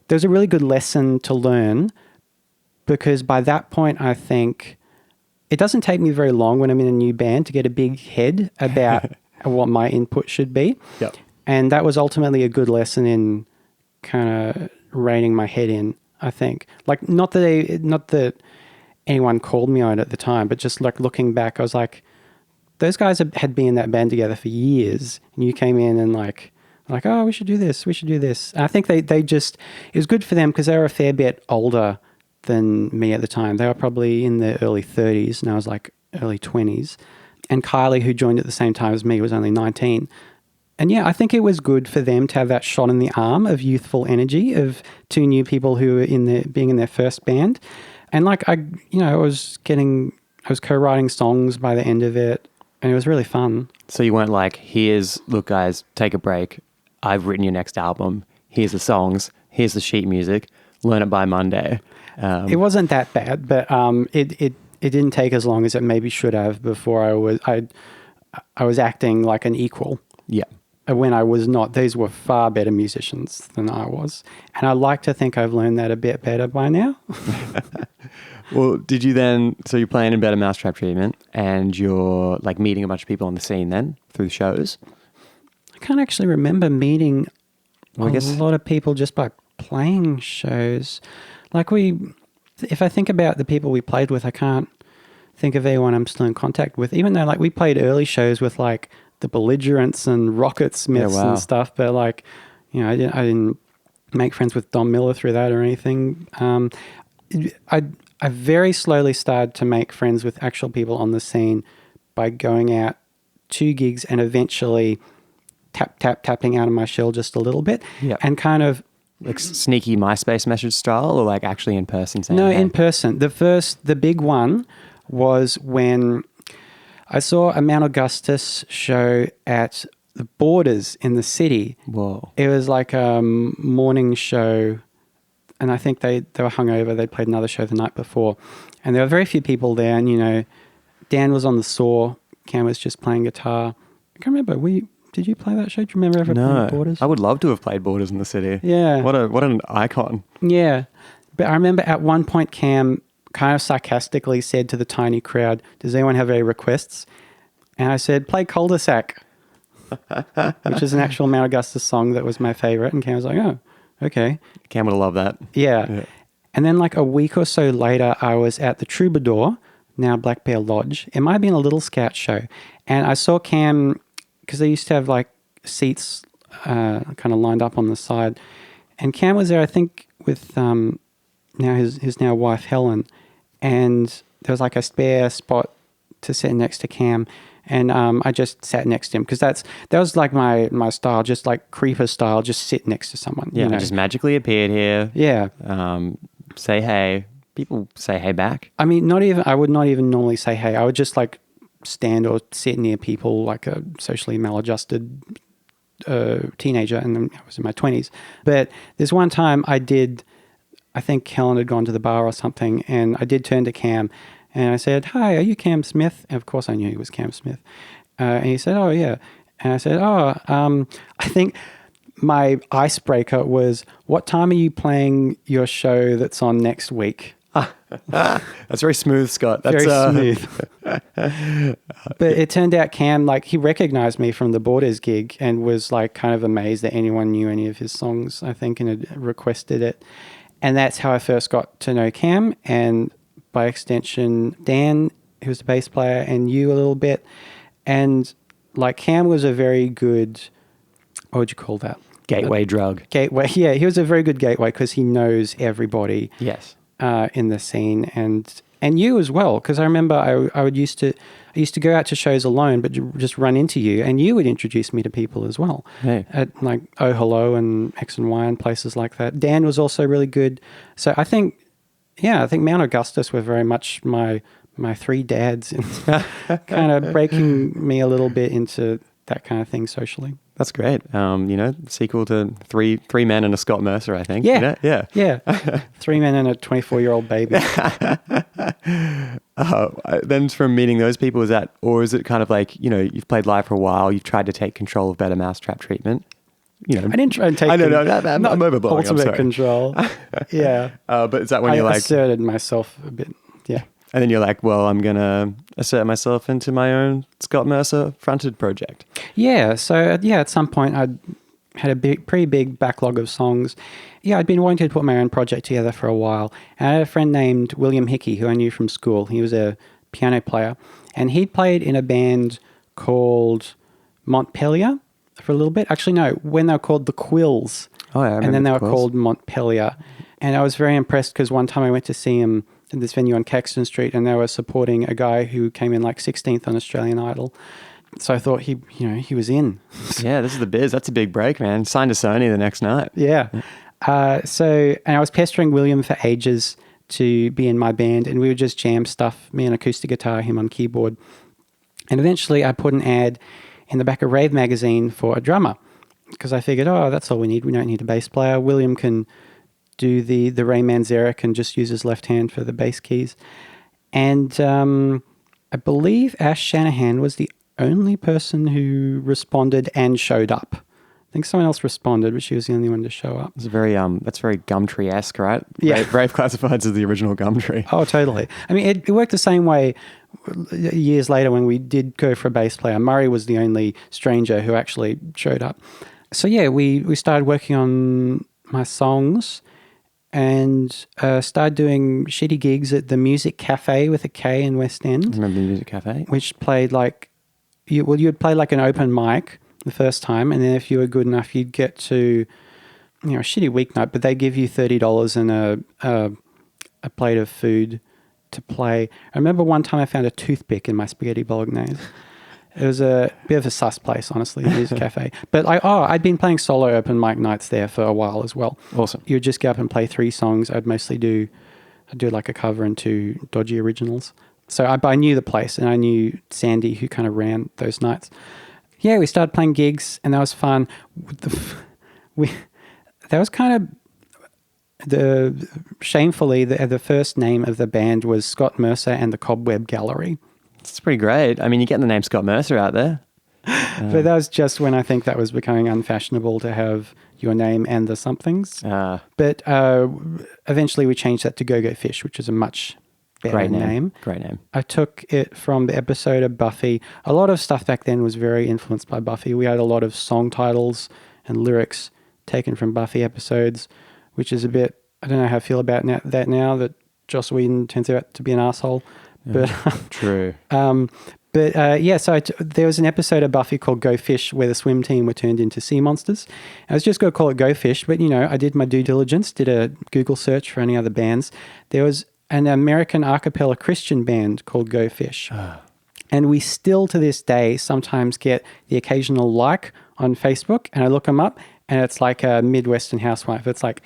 There was a really good lesson to learn, because by that point, I think it doesn't take me very long when I'm in a new band to get a big head about what my input should be. Yep. And that was ultimately a good lesson in kind of reining my head in, I think. Like, not that anyone called me on it at the time, but just like looking back, I was like, those guys had been in that band together for years, and you came in and like, oh, we should do this. And I think they just, it was good for them because they were a fair bit older than me at the time. They were probably in their early 30s, and I was like early 20s. And Kylie, who joined at the same time as me, was only 19. And yeah, I think it was good for them to have that shot in the arm of youthful energy of 2 new people who were being in their first band. And like I was co-writing songs by the end of it, and it was really fun. So you weren't like, look guys, take a break. I've written your next album. Here's the songs. Here's the sheet music. Learn it by Monday. It wasn't that bad, but it didn't take as long as it maybe should have before I was acting like an equal. Yeah. When I was not. These were far better musicians than I was. And I like to think I've learned that a bit better by now. Well, did you then, so you're playing in Better Mousetrap Treatment, and you're like meeting a bunch of people on the scene then through the shows? I can't actually remember meeting a lot of people just by playing shows. Like if I think about the people we played with, I can't think of anyone I'm still in contact with, even though like we played early shows with like the Belligerents and Rocket Smiths and stuff, but like, I didn't make friends with Don Miller through that or anything. I very slowly started to make friends with actual people on the scene by going out to gigs and eventually tapping out of my shell just a little bit. Yep. And kind of like sneaky MySpace message style, or like actually in person? No, in person. The big one was when I saw a Mount Augustus show at the Borders in the city. Whoa. It was like a morning show, and I think they were hungover. They'd played another show the night before, and there were very few people there. And Dan was on the saw, Cam was just playing guitar. I can't remember. Did you play that show? Do you remember ever No, playing Borders? I would love to have played Borders in the City. Yeah. What an icon. Yeah. But I remember at one point Cam kind of sarcastically said to the tiny crowd, does anyone have any requests? And I said, play Cul-de-sac, which is an actual Mount Augustus song that was my favorite. And Cam was like, oh, okay. Cam would have loved that. Yeah. And then like a week or so later, I was at the Troubadour, now Black Bear Lodge. It might have been a Little Scout show. And I saw Cam, because they used to have like seats kind of lined up on the side. And Cam was there, I think, with now his now wife, Helen. And there was like a spare spot to sit next to Cam. And I just sat next to him because that was like my style, just like creeper style, just sit next to someone. Yeah, you know? just magically appeared here. Yeah. Say hey. People say hey back. I mean, I would not even normally say hey. I would just like stand or sit near people like a socially maladjusted teenager, and then I was in my 20s. But there's one time I think Helen had gone to the bar or something, and I did turn to Cam, and I said, hi, are you Cam Smith? And of course I knew he was Cam Smith. And he said, oh, yeah. And I said, I think my icebreaker was, what time are you playing your show that's on next week? That's very smooth, Scott. That's very smooth. But it turned out Cam, like, he recognized me from the Borders gig and was like kind of amazed that anyone knew any of his songs, I think, and had requested it. And that's how I first got to know Cam, and by extension, Dan, who was the bass player, and you a little bit. And like Cam was a very good, what would you call that? gateway drug. Gateway. Yeah, he was a very good gateway because he knows everybody. Yes. In the scene, and you as well, because I remember I used to go out to shows alone, but just run into you, and you would introduce me to people as well. Hey. At like Oh Hello and X and Y and places like that. Dan was also really good. So I think Mount Augustus were very much my three dads, and kind of breaking me a little bit into that kind of thing socially. That's great. Sequel to Three Men and a Scott Mercer, I think. Yeah. Yeah. 3 men and a 24-year-old baby. Then from meeting those people, is it kind of like, you've played live for a while, you've tried to take control of Better Mousetrap treatment? I didn't try and take I'm overblowing. ultimate control. Yeah. But is that when you're I like... asserted myself a bit. Yeah. And then you're like, well, I'm going to assert myself into my own Scott Mercer fronted project. Yeah. So, at some point I had a pretty big backlog of songs. Yeah, I'd been wanting to put my own project together for a while. And I had a friend named William Hickey, who I knew from school. He was a piano player. And he'd played in a band called Montpelier for a little bit. Actually, no, when they were called the Quills. Oh, yeah, I remember and then they the were Quills. called Montpelier. And I was very impressed because one time I went to see him in this venue on Caxton Street, and they were supporting a guy who came in like 16th on Australian Idol. So I thought he was in. Yeah, this is the biz. That's a big break, man. Signed to Sony the next night. Yeah. And I was pestering William for ages to be in my band, and we would just jam stuff, me on acoustic guitar, him on keyboard. And eventually I put an ad in the back of Rave magazine for a drummer, because I figured, that's all we need. We don't need a bass player. William can do the Ray Manzarek and just use his left hand for the bass keys. And I believe Ash Shanahan was the only person who responded and showed up. I think someone else responded, but she was the only one to show up. It's very that's very Gumtree-esque, right? Yeah. Brave Classifieds is the original Gumtree. Oh, totally. I mean, it worked the same way years later when we did go for a bass player. Murray was the only stranger who actually showed up. So yeah, we started working on my songs and started doing shitty gigs at the Music Cafe with a K in West End. Remember the Music Cafe? Which played like, you'd play like an open mic the first time, and then if you were good enough, you'd get to, a shitty weeknight, but they give you $30 and a plate of food to play. I remember one time I found a toothpick in my spaghetti bolognese. It was a bit of a sus place, honestly, the Music Cafe. But I'd been playing solo open mic nights there for a while as well. Awesome. You would just get up and play 3 songs. I'd do like a cover and 2 dodgy originals. So I knew the place, and I knew Sandy, who kind of ran those nights. Yeah, we started playing gigs, and that was fun. That was kind of shamefully the first name of the band was Scott Mercer and the Cobweb Gallery. It's pretty great. I mean, you're getting the name Scott Mercer out there. But that was just when I think that was becoming unfashionable to have your name and the somethings. But eventually we changed that to Go-Go Fish, which is a much better Great name. Great name. I took it from the episode of Buffy. A lot of stuff back then was very influenced by Buffy. We had a lot of song titles and lyrics taken from Buffy episodes, which is a bit, I don't know how I feel about that now, that Joss Whedon turns out to be an asshole. But True. So there was an episode of Buffy called Go Fish where the swim team were turned into sea monsters. I was just going to call it Go Fish, but I did my due diligence, did a Google search for any other bands. There was an American a cappella Christian band called Go Fish. And we still to this day sometimes get the occasional like on Facebook, and I look them up and it's like a Midwestern housewife. It's like,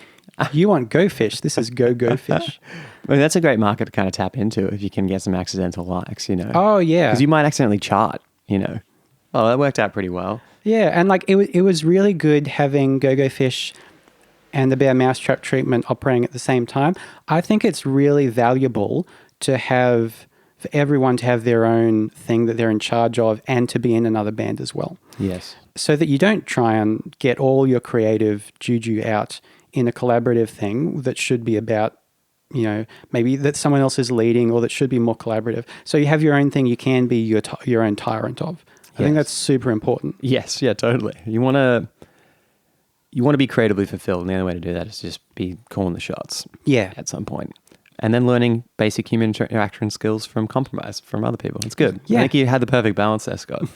you want Go Fish, this is Go Fish. I mean, that's a great market to kind of tap into if you can get some accidental likes, Oh, yeah. Because you might accidentally chart, Oh, that worked out pretty well. Yeah, and like it was really good having Go Fish and the Bear Mousetrap treatment operating at the same time. I think it's really valuable for everyone to have their own thing that they're in charge of and to be in another band as well. Yes. So that you don't try and get all your creative juju out in a collaborative thing that should be about, maybe that someone else is leading or that should be more collaborative. So you have your own thing you can be your own tyrant of. I think that's super important. Yes, yeah, totally. You want to be creatively fulfilled, and the only way to do that is just be calling the shots. Yeah. At some point. And then learning basic human interaction skills from compromise from other people. It's good. Yeah. I think you had the perfect balance there, Scott.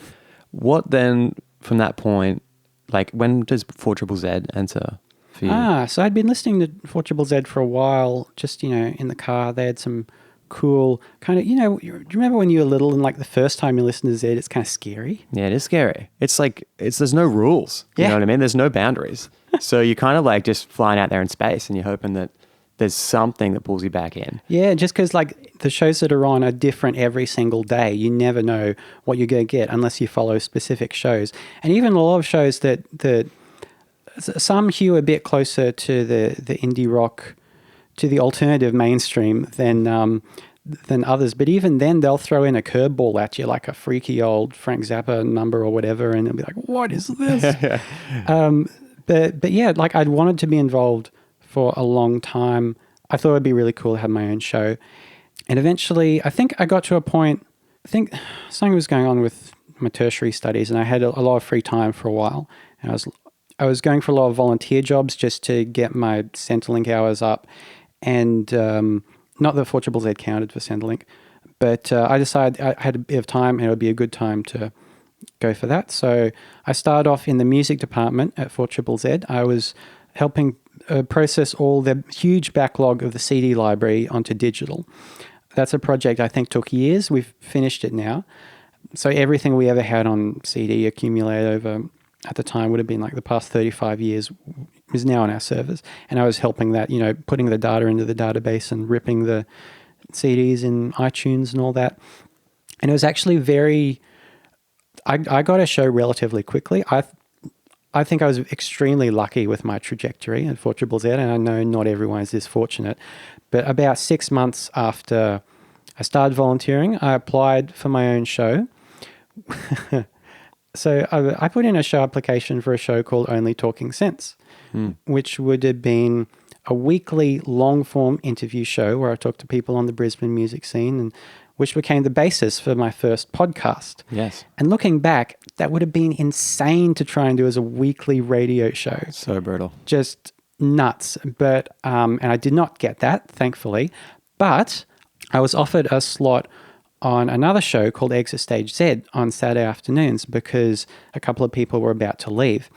What then, from that point, like when does 4ZZZ enter for you? So I'd been listening to 4ZZZ for a while, just, in the car. They had some cool kind of, do you remember when you were little and like the first time you listen to Zed, it's kind of scary? Yeah, it is scary. It's like, there's no rules. You know what I mean? There's no boundaries. So you're kind of like just flying out there in space and you're hoping that there's something that pulls you back in. Yeah, just because like the shows that are on are different every single day. You never know what you're going to get unless you follow specific shows. And even a lot of shows that some hew a bit closer to the indie rock, to the alternative mainstream than others. But even then, they'll throw in a curveball at you, like a freaky old Frank Zappa number or whatever, and it'll be like, what is this? But yeah, like I'd wanted to be involved for a long time. I thought it'd be really cool to have my own show. And eventually, I think I got to a point, I think something was going on with my tertiary studies, and I had a lot of free time for a while. And I was going for a lot of volunteer jobs just to get my Centrelink hours up. And not that 4ZZZ counted for Centrelink, but I decided I had a bit of time and it would be a good time to go for that. So I started off in the music department at 4ZZZ. I was helping process all the huge backlog of the CD library onto digital. That's a project I think took years. We've finished it now. So everything we ever had on CD accumulated over, at the time, would have been like the past 35 years, is now on our servers. And I was helping that, putting the data into the database and ripping the CDs in iTunes and all that. And it was actually I got a show relatively quickly. I think I was extremely lucky with my trajectory at 4ZZZ, and I know not everyone is this fortunate. But about 6 months after I started volunteering, I applied for my own show. So I put in a show application for a show called Only Talking Sense, which would have been a weekly long-form interview show where I talked to people on the Brisbane music scene, and which became the basis for my first podcast. Yes. And looking back, that would have been insane to try and do as a weekly radio show. So brutal. Just nuts. But and I did not get that, thankfully. But I was offered a slot on another show called Exit Stage Z on Saturday afternoons because a couple of people were about to leave.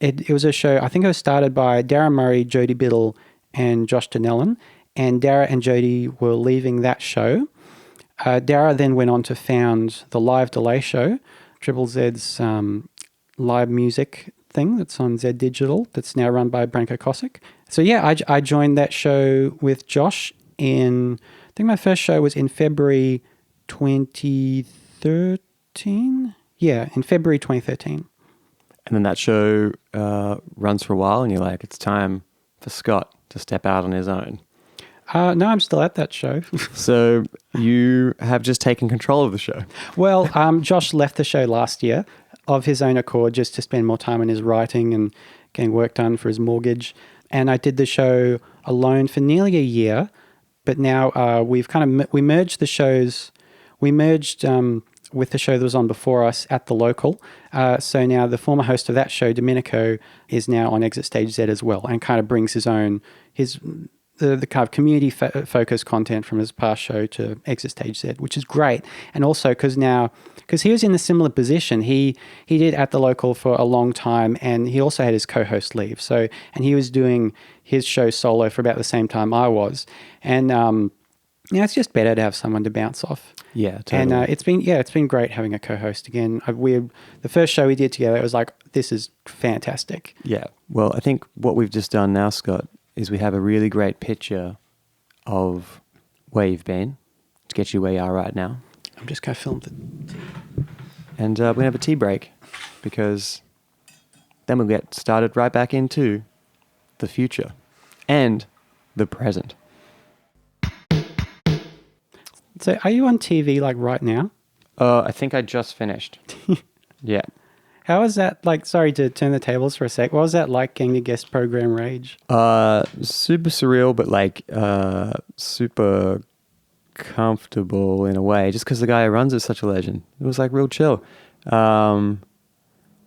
It was a show, I think it was started by Darren Murray, Jodie Biddle, and Josh Donnellan. And Dara and Jodie were leaving that show. Dara then went on to found the Live Delay Show, Triple Z's live music thing that's on Z Digital, that's now run by Branko Kosick. So yeah, I joined that show with Josh I think my first show was in February 2013. Yeah, in February 2013. And then that show runs for a while and you're like, it's time for Scott to step out on his own. No, I'm still at that show. So you have just taken control of the show. Well, Josh left the show last year. of his own accord just to spend more time on his writing and getting work done for his mortgage. And I did the show alone for nearly a year, but now we merged the shows. We merged with the show that was on before us at the local. So now the former host of that show, Domenico, is now on Exit Stage Z as well, and kind of brings the kind of community focused content from his past show to Exit Stage Z, which is great. And also because he was in a similar position, he did at the local for a long time, and he also had his co-host leave. So, and he was doing his show solo for about the same time I was. And it's just better to have someone to bounce off. Yeah, totally. And it's been great having a co-host again. The first show we did together, it was like, this is fantastic. Yeah. Well, I think what we've just done now, Scott, is we have a really great picture of where you've been to get you where you are right now. I'm just going to film And we're going to have a tea break because then we'll get started right back into the future and the present. So are you on TV like right now? I think I just finished. Yeah. How was that like, sorry to turn the tables for a sec, what was that like getting to guest program Rage? Super surreal, but like super comfortable in a way, just because the guy who runs it's such a legend. It was like real chill. And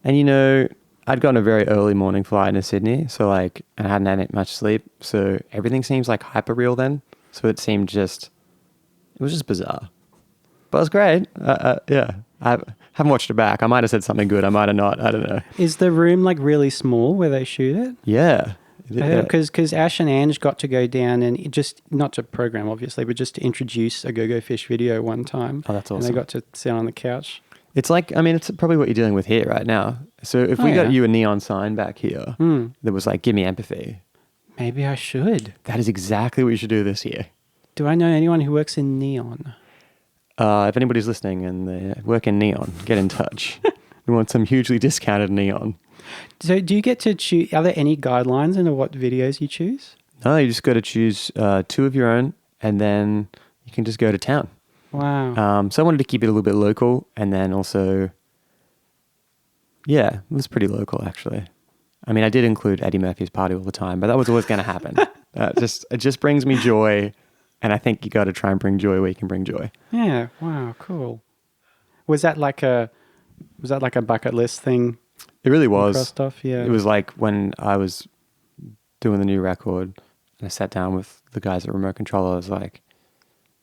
I'd gotten a very early morning flight into Sydney, so like, and I hadn't had much sleep, so everything seems like hyper real then. So it was just bizarre. But it was great. Yeah. I haven't watched it back. I might have said something good. I might have not. I don't know. Is the room like really small where they shoot it? Yeah. Because Ash and Ange got to go down and just, not to program obviously, but just to introduce a Go-Go Fish video one time. Oh, that's awesome. And they got to sit on the couch. It's like, it's probably what you're dealing with here right now. So if we got you a neon sign back here that was like, "Gimme empathy." Maybe I should. That is exactly what you should do this year. Do I know anyone who works in neon? If anybody's listening and they work in neon, get in touch. We want some hugely discounted neon. So do you get to choose, are there any guidelines into what videos you choose? No, you just got to choose 2 of your own and then you can just go to town. Wow. So I wanted to keep it a little bit local and then also, yeah, it was pretty local actually. I did include Eddie Murphy's Party all the time, but that was always going to happen. It just brings me joy. And I think you got to try and bring joy where you can bring joy. Yeah. Wow. Cool. Was that like a bucket list thing? It really was. Crossed off? Yeah. It was like when I was doing the new record, and I sat down with the guys at Remote Control. I was like,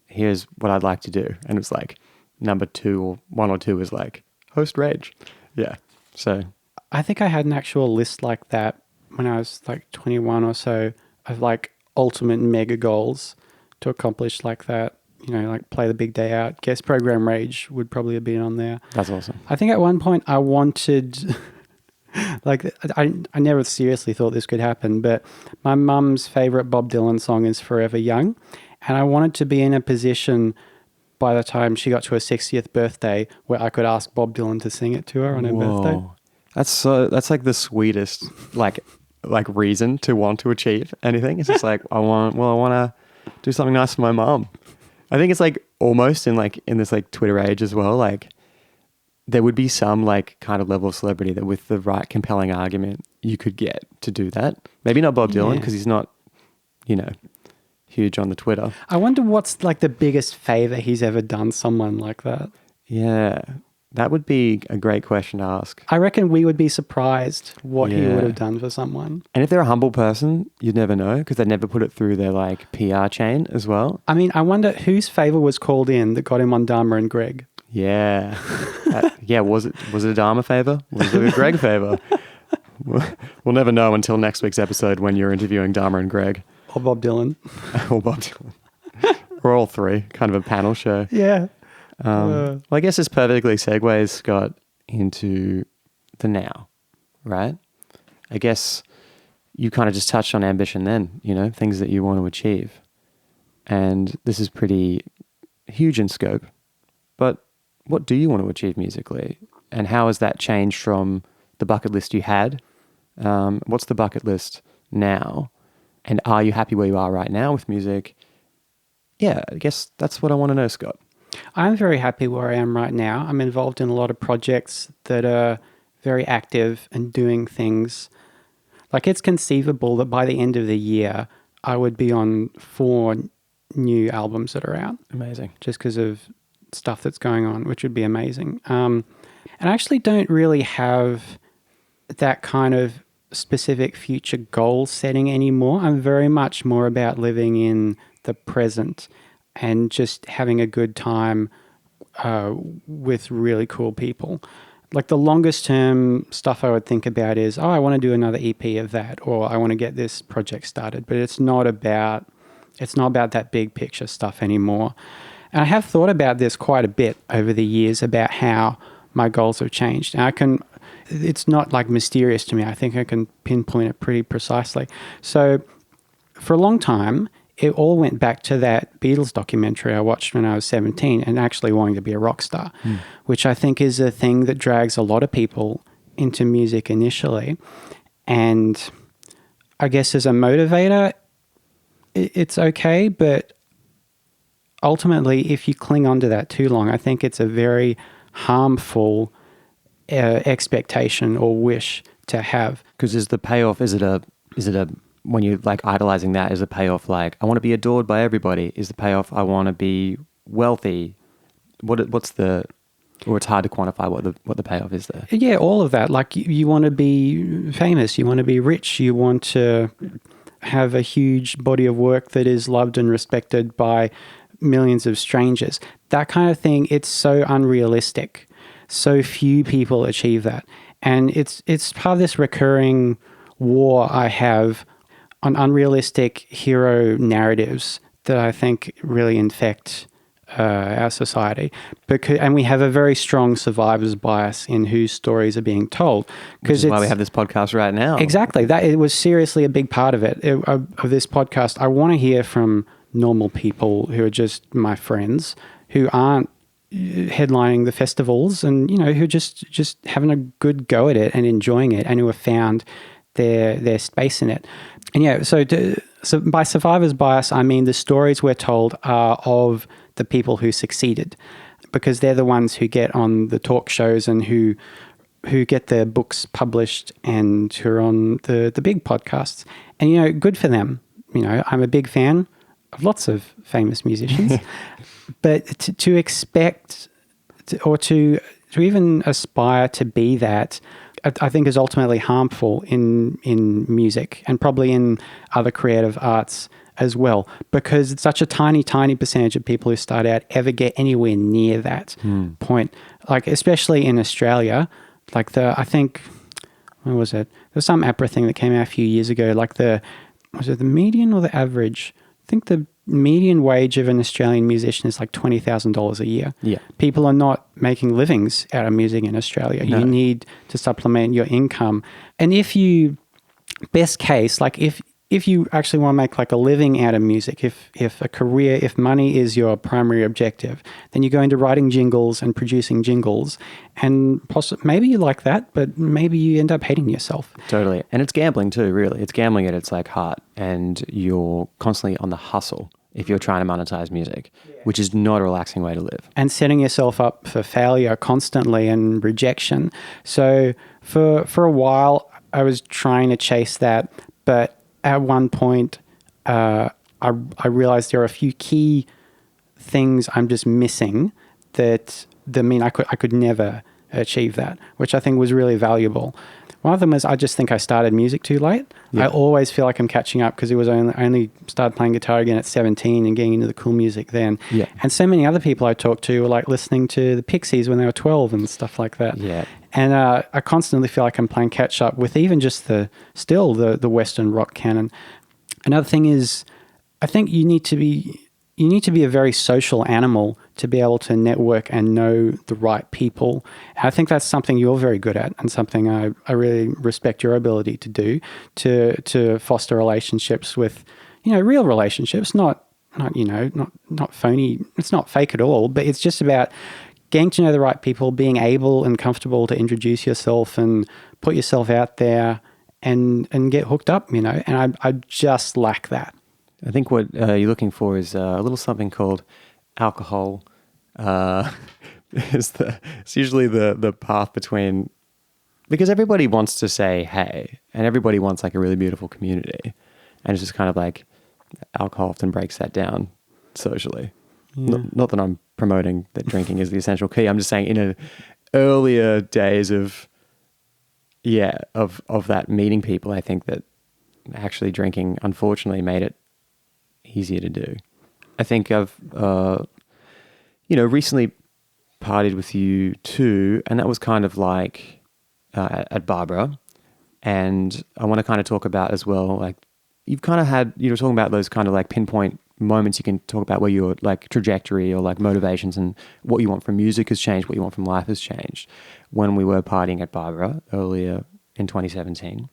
"Here's what I'd like to do," and it was like number 2 or 1 or 2 was like host Rage. Yeah. So I think I had an actual list like that when I was like 21 or so of like ultimate mega goals to accomplish like that, like play the big day out. Guest program Rage would probably have been on there. That's awesome. I think at one point I wanted, like, I never seriously thought this could happen, but my mum's favorite Bob Dylan song is Forever Young. And I wanted to be in a position by the time she got to her 60th birthday where I could ask Bob Dylan to sing it to her on her birthday. That's like the sweetest, like reason to want to achieve anything. It's just like, I want to do something nice for my mom. I think it's like almost in this like Twitter age as well. Like there would be some like kind of level of celebrity that with the right compelling argument you could get to do that. Maybe not Bob Dylan because he's not, huge on the Twitter. I wonder what's like the biggest favor he's ever done someone like that. Yeah. That would be a great question to ask. I reckon we would be surprised what he would have done for someone. And if they're a humble person, you'd never know because they never put it through their like PR chain as well. I wonder whose favor was called in that got him on Dharma and Greg. Yeah. Was it a Dharma favor? Was it a Greg favor? We'll never know until next week's episode when you're interviewing Dharma and Greg. Or Bob Dylan. Or Bob Dylan. Or all 3, kind of a panel show. Yeah. Well, I guess this perfectly segues, Scott, into the now, right? I guess you kind of just touched on ambition then, things that you want to achieve. And this is pretty huge in scope. But what do you want to achieve musically? And how has that changed from the bucket list you had? What's the bucket list now? And are you happy where you are right now with music? Yeah, I guess that's what I want to know, Scott. I'm very happy where I am right now. I'm involved in a lot of projects that are very active and doing things. Like, it's conceivable that by the end of the year, I would be on 4 new albums that are out Amazing. just because of stuff that's going on, which would be amazing. And I actually don't really have that kind of specific future goal setting anymore. I'm very much more about living in the present and just having a good time with really cool people. Like, the longest term stuff I would think about is, I want to do another EP of that, or I want to get this project started. But it's not about that big picture stuff anymore. And I have thought about this quite a bit over the years about how my goals have changed. And it's not like mysterious to me. I think I can pinpoint it pretty precisely. So for a long time, it all went back to that Beatles documentary I watched when I was 17 and actually wanting to be a rock star, which I think is a thing that drags a lot of people into music initially. And I guess as a motivator, it's okay, but ultimately, if you cling onto that too long, I think it's a very harmful expectation or wish to have. Because is the payoff, is it a, when you're like idolizing that, is the payoff like, I want to be adored by everybody? Is the payoff, I want to be wealthy? What's the, or it's hard to quantify what the payoff is there? Yeah, all of that. Like, you want to be famous, you want to be rich, you want to have a huge body of work that is loved and respected by millions of strangers. That kind of thing, it's so unrealistic. So few people achieve that. And it's part of this recurring war I have on unrealistic hero narratives that I think really infect our society. And we have a very strong survivor's bias in whose stories are being told. Which is why we have this podcast right now. Exactly. That it was seriously a big part of of this podcast. I want to hear from normal people who are just my friends, who aren't headlining the festivals, and who are just having a good go at it and enjoying it, and who have found their space in it. And so by survivor's bias, I mean the stories we're told are of the people who succeeded, because they're the ones who get on the talk shows and who get their books published and who are on the big podcasts. And good for them. I'm a big fan of lots of famous musicians, but to expect or to even aspire to be that, I think is ultimately harmful in music and probably in other creative arts as well, because it's such a tiny, tiny percentage of people who start out ever get anywhere near that point. Like, especially in Australia, like I think, when was it? There was some APRA thing that came out a few years ago, like was it the median or the average? I think the median wage of an Australian musician is like $20,000 a year. Yeah. People are not making livings out of music in Australia. No. You need to supplement your income. And best case, like if you actually want to make like a living out of music, if money is your primary objective, then you go into writing jingles and producing jingles, and maybe you like that, but maybe you end up hating yourself. Totally. And it's gambling too, really. It's gambling at its like heart, and you're constantly on the hustle if you're trying to monetize music, which is not a relaxing way to live. And setting yourself up for failure constantly and rejection. So for a while, I was trying to chase that, but at one point, I realized there are a few key things I'm just missing that mean I could never achieve that, which I think was really valuable. One of them is I just think I started music too late. Yeah. I always feel like I'm catching up because it was only started playing guitar again at 17 and getting into the cool music then. Yeah. And so many other people I talked to were like listening to the Pixies when they were 12 and stuff like that. Yeah. And I constantly feel like I'm playing catch up with even just the Western rock canon. Another thing is, I think you need to be a very social animal to be able to network and know the right people. And I think that's something you're very good at, and something I really respect your ability to do, to foster relationships with, real relationships, not phony. It's not fake at all, but it's just about getting to know the right people, being able and comfortable to introduce yourself and put yourself out there and get hooked up, and I just lack that. I think what you're looking for is a little something called alcohol, it's usually the path between, because everybody wants to say hey, and everybody wants like a really beautiful community, and it's just kind of like alcohol often breaks that down socially. Yeah. Not that I'm promoting that drinking is the essential key. I'm just saying in a earlier days of that meeting people, I think that actually drinking unfortunately made it easier to do. I think I've recently partied with you too, and that was kind of like at Barbara, and I want to kind of talk about as well, like you were talking about those kind of like pinpoint moments you can talk about where your like trajectory or like motivations and what you want from music has changed, what you want from life has changed. When we were partying at Barbara earlier in 2017,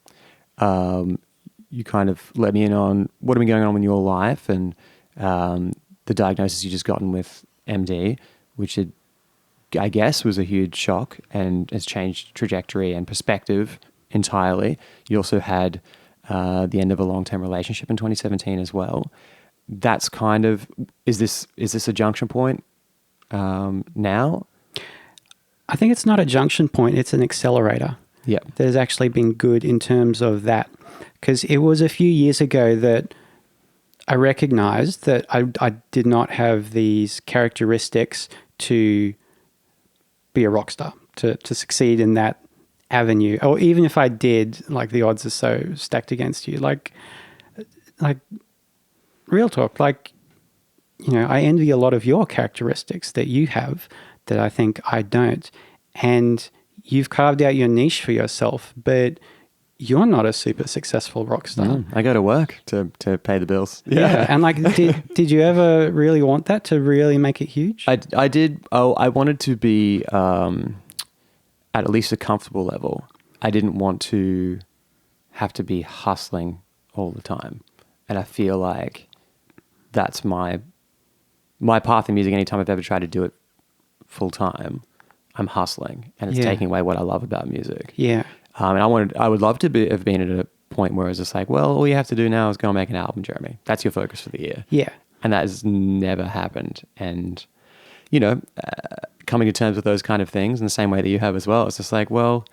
you kind of let me in on what had been going on in your life, and the diagnosis you just gotten with MD, which I guess was a huge shock and has changed trajectory and perspective entirely. You also had the end of a long-term relationship in 2017 as well. That's kind of, is this a junction point now? I think it's not a junction point, it's an accelerator. Yeah. That has actually been good in terms of that. Because it was a few years ago that I recognized that I did not have these characteristics to be a rock star, to succeed in that avenue. Or even if I did, like the odds are so stacked against you. Like real talk, like, I envy a lot of your characteristics that you have that I think I don't. And you've carved out your niche for yourself, but you're not a super successful rock star. I go to work to pay the bills. Yeah. And like, did you ever really want that to really make it huge? I did. Oh, I wanted to be at least a comfortable level. I didn't want to have to be hustling all the time. And I feel like that's my path in music. Anytime I've ever tried to do it full time, I'm hustling, and it's taking away what I love about music. Yeah. And I would love to have been at a point where it's just like, well, all you have to do now is go and make an album, Jeremy. That's your focus for the year. Yeah. And that has never happened. And, coming to terms with those kind of things in the same way that you have as well, it's just like, well,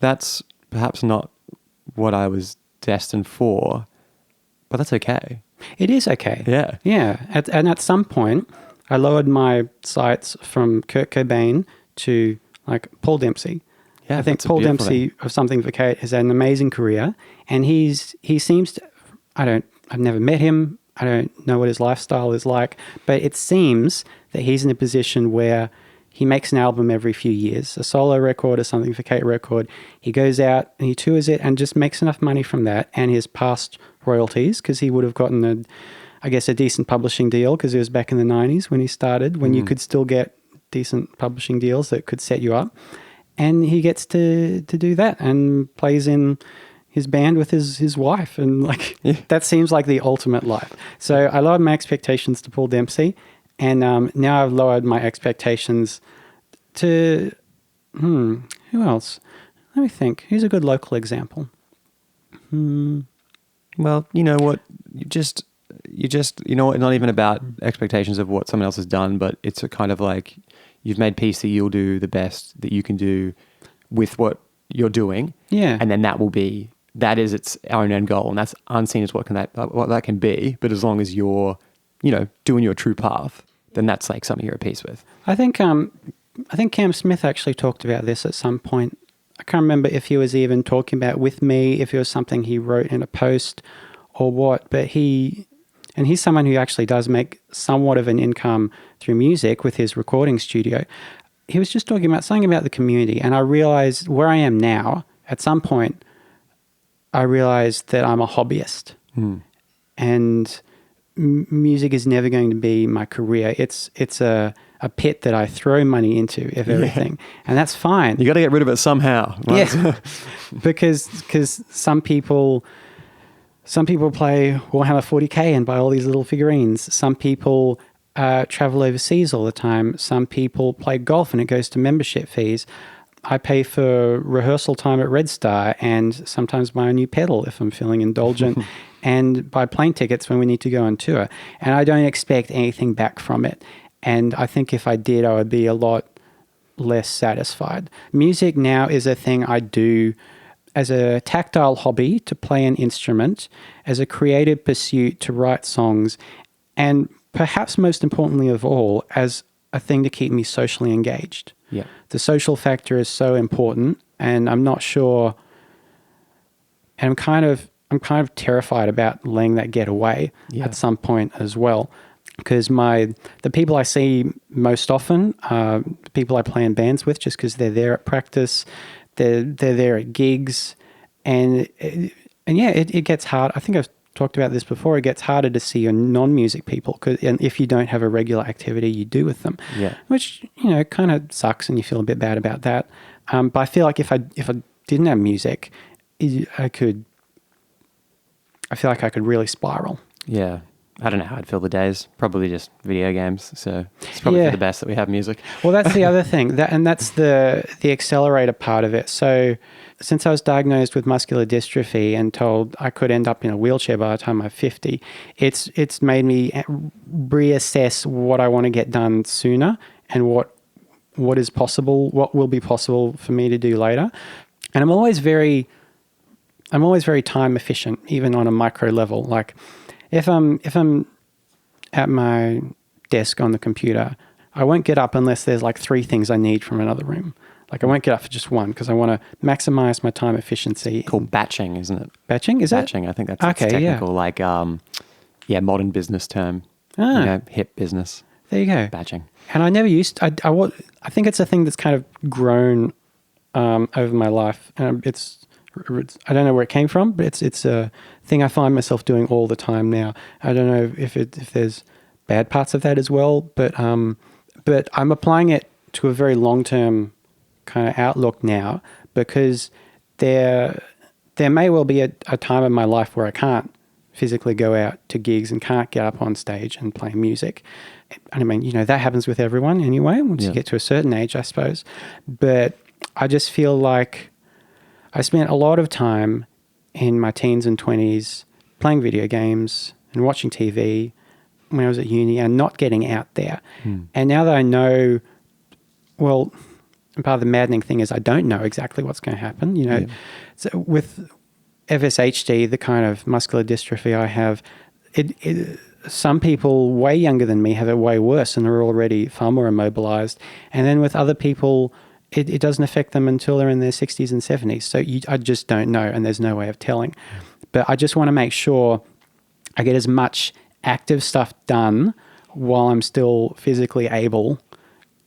that's perhaps not what I was destined for, but that's okay. It is okay. Yeah. Yeah. And at some point, I lowered my sights from Kurt Cobain to like Paul Dempsey. Yeah, I think Paul Dempsey of Something for Kate has had an amazing career, and he seems to, I've never met him. I don't know what his lifestyle is like, but it seems that he's in a position where he makes an album every few years, a solo record or Something for Kate record. He goes out and he tours it and just makes enough money from that and his past royalties, because he would have gotten a decent publishing deal, because it was back in the 90s when he started, when you could still get decent publishing deals that could set you up. And he gets to do that and plays in his band with his wife. And like, that seems like the ultimate life. So I lowered my expectations to Paul Dempsey. And now I've lowered my expectations to, who else? Let me think. Who's a good local example? Well, you know what? You just, not even about expectations of what someone else has done, but it's a kind of like, you've made peace that you'll do the best that you can do with what you're doing. Yeah. And then that is its own end goal. And that's unseen as what that can be. But as long as you're, doing your true path, then that's like something you're at peace with. I think Cam Smith actually talked about this at some point. I can't remember if he was even talking about with me, if it was something he wrote in a post or what, but he's someone who actually does make somewhat of an income through music with his recording studio. He was just talking about something about the community, and I realized where I am now, at some point, I realized that I'm a hobbyist. And music is never going to be my career. It's a pit that I throw money into, if everything. And that's fine. You got to get rid of it somehow. Right? Yeah. because some people play Warhammer 40k and buy all these little figurines. Some people travel overseas all the time. Some people play golf and it goes to membership fees. I pay for rehearsal time at Red Star and sometimes buy a new pedal if I'm feeling indulgent and buy plane tickets when we need to go on tour. And I don't expect anything back from it. And I think if I did, I would be a lot less satisfied. Music now is a thing I do as a tactile hobby to play an instrument, as a creative pursuit to write songs, and perhaps most importantly of all, as a thing to keep me socially engaged. Yeah. The social factor is so important, and I'm not sure, and I'm kind of terrified about letting that get away at some point as well. Because the people I see most often are the people I play in bands with, just because they're there at practice, they're there at gigs, and it gets hard. I think I've talked about this before. It gets harder to see your non-music people, and if you don't have a regular activity you do with them, which kind of sucks, and you feel a bit bad about that. But I feel like if I didn't have music, I feel like I could really spiral. Yeah. I don't know how I'd fill the days. Probably just video games. So it's probably for the best that we have music. Well, that's the other thing. That's the Accelerator part of it. So since I was diagnosed with muscular dystrophy and told I could end up in a wheelchair by the time I'm 50, it's made me reassess what I want to get done sooner and what is possible, what will be possible for me to do later. And I'm always very time efficient, even on a micro level. Like, if I'm at my desk on the computer, I won't get up unless there's like 3 things I need from another room. Like, I won't get up for just one because I want to maximize my time efficiency. Called batching, isn't it? Batching? Is that? Batching. I think that's technical, like, modern business term. Hip business. There you go. Batching. And I never used. I think it's a thing that's kind of grown over my life. I don't know where it came from, but it's a thing I find myself doing all the time now. I don't know if there's bad parts of that as well, but I'm applying it to a very long-term kind of outlook now, because there may well be a time in my life where I can't physically go out to gigs and can't get up on stage and play music. I mean, that happens with everyone anyway, once you get to a certain age, I suppose. But I just feel like I spent a lot of time in my teens and 20s playing video games and watching TV when I was at uni and not getting out there. And now that I know, well, part of the maddening thing is I don't know exactly what's going to happen. So with FSHD, the kind of muscular dystrophy I have, some people way younger than me have it way worse and are already far more immobilized. And then with other people, it doesn't affect them until they're in their 60s and 70s. So I just don't know, and there's no way of telling. But I just want to make sure I get as much active stuff done while I'm still physically able.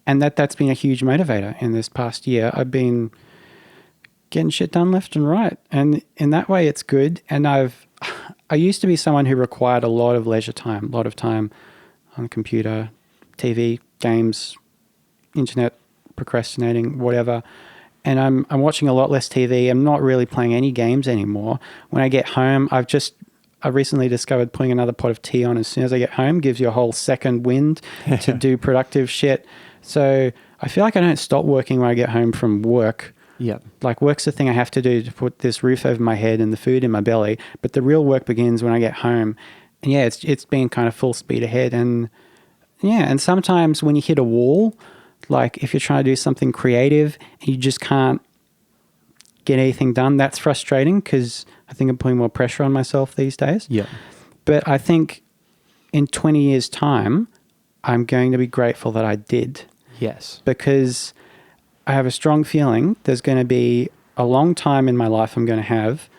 And that's been a huge motivator in this past year. I've been getting shit done left and right. And in that way, it's good. And I used to be someone who required a lot of leisure time, a lot of time on the computer, TV, games, internet, procrastinating, whatever. And I'm watching a lot less TV. I'm not really playing any games anymore. When I get home, I recently discovered putting another pot of tea on as soon as I get home gives you a whole second wind to do productive shit. So I feel like I don't stop working when I get home from work. Yeah. Like, work's the thing I have to do to put this roof over my head and the food in my belly. But the real work begins when I get home. And it's been kind of full speed ahead. And and sometimes when you hit a wall, like if you're trying to do something creative and you just can't get anything done, that's frustrating, because I think I'm putting more pressure on myself these days. Yeah. But I think in 20 years' time, I'm going to be grateful that I did. Yes. Because I have a strong feeling there's going to be a long time in my life I'm going to have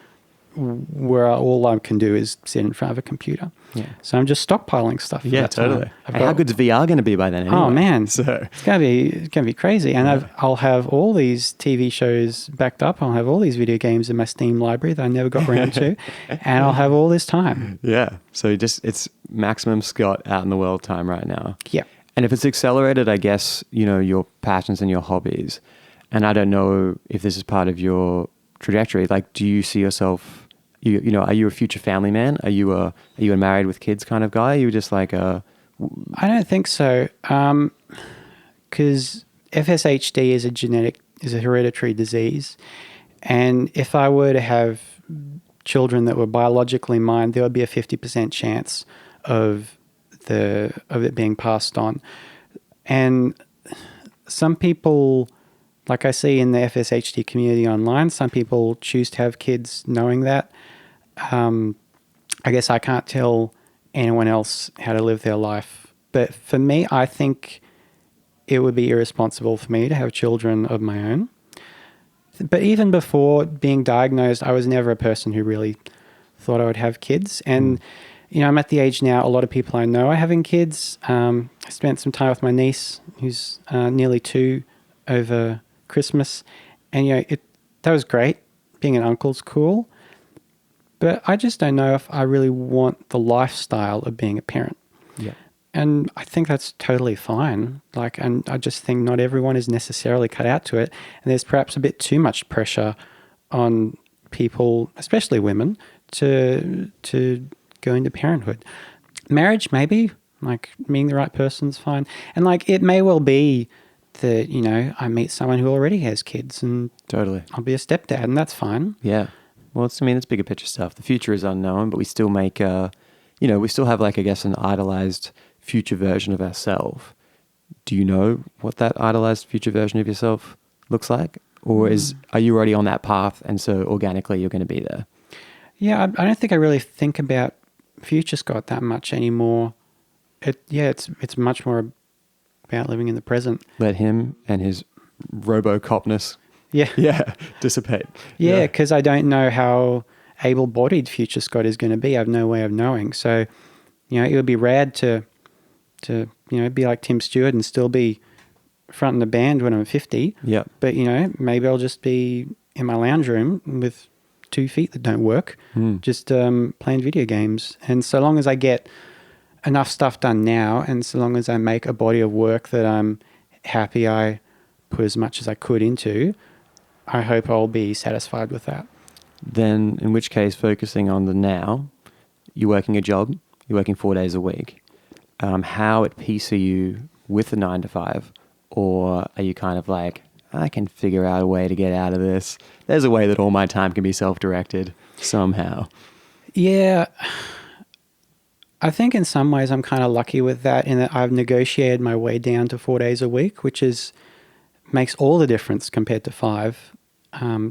where all I can do is sit in front of a computer. Yeah. So I'm just stockpiling stuff. For that totally. Time. How good's VR going to be by then? Anyway? Oh man, so it's going to be crazy. And I'll have all these TV shows backed up. I'll have all these video games in my Steam library that I never got around to, and I'll have all this time. Yeah. So it's maximum Scott out in the world time right now. Yeah. And if it's accelerated, I guess, your passions and your hobbies. And I don't know if this is part of your trajectory. Like, do you see yourself? Are you a future family man? Are you a married with kids kind of guy? Are you just like a... I don't think so. Because FSHD is a hereditary disease. And if I were to have children that were biologically mine, there would be a 50% chance of it being passed on. And some people, like I see in the FSHD community online, some people choose to have kids knowing that. I guess I can't tell anyone else how to live their life. But for me, I think it would be irresponsible for me to have children of my own. But even before being diagnosed, I was never a person who really thought I would have kids. And, I'm at the age now, a lot of people I know are having kids. I spent some time with my niece, who's nearly 2, over Christmas. And, that was great. Being an uncle's cool. But I just don't know if I really want the lifestyle of being a parent. Yeah. And I think that's totally fine. And I just think not everyone is necessarily cut out to it. And there's perhaps a bit too much pressure on people, especially women, to go into parenthood. Marriage, maybe, meeting the right person's fine. And it may well be that, I meet someone who already has kids and Totally. I'll be a stepdad, and that's fine. Yeah. Well, it's bigger picture stuff. The future is unknown, but we still make, we still have an idolized future version of ourselves. Do you know what that idolized future version of yourself looks like? Or are you already on that path and so organically you're going to be there? Yeah, I don't think I really think about future Scott that much anymore. It's much more about living in the present. Let him and his Robocopness dissipate. Yeah, because I don't know how able-bodied future Scott is going to be. I have no way of knowing. So, it would be rad to be like Tim Stewart and still be fronting the band when I'm 50. Yeah. But, maybe I'll just be in my lounge room with 2 feet that don't work, just playing video games. And so long as I get enough stuff done now, and so long as I make a body of work that I'm happy I put as much as I could into, I hope I'll be satisfied with that. Then, in which case, focusing on the now, you're working a job, you're working 4 days a week. How at peace are you with the 9 to 5? Or are you kind of like, I can figure out a way to get out of this? There's a way that all my time can be self-directed somehow. Yeah. I think in some ways I'm kind of lucky with that, in that I've negotiated my way down to 4 days a week, which makes all the difference compared to 5.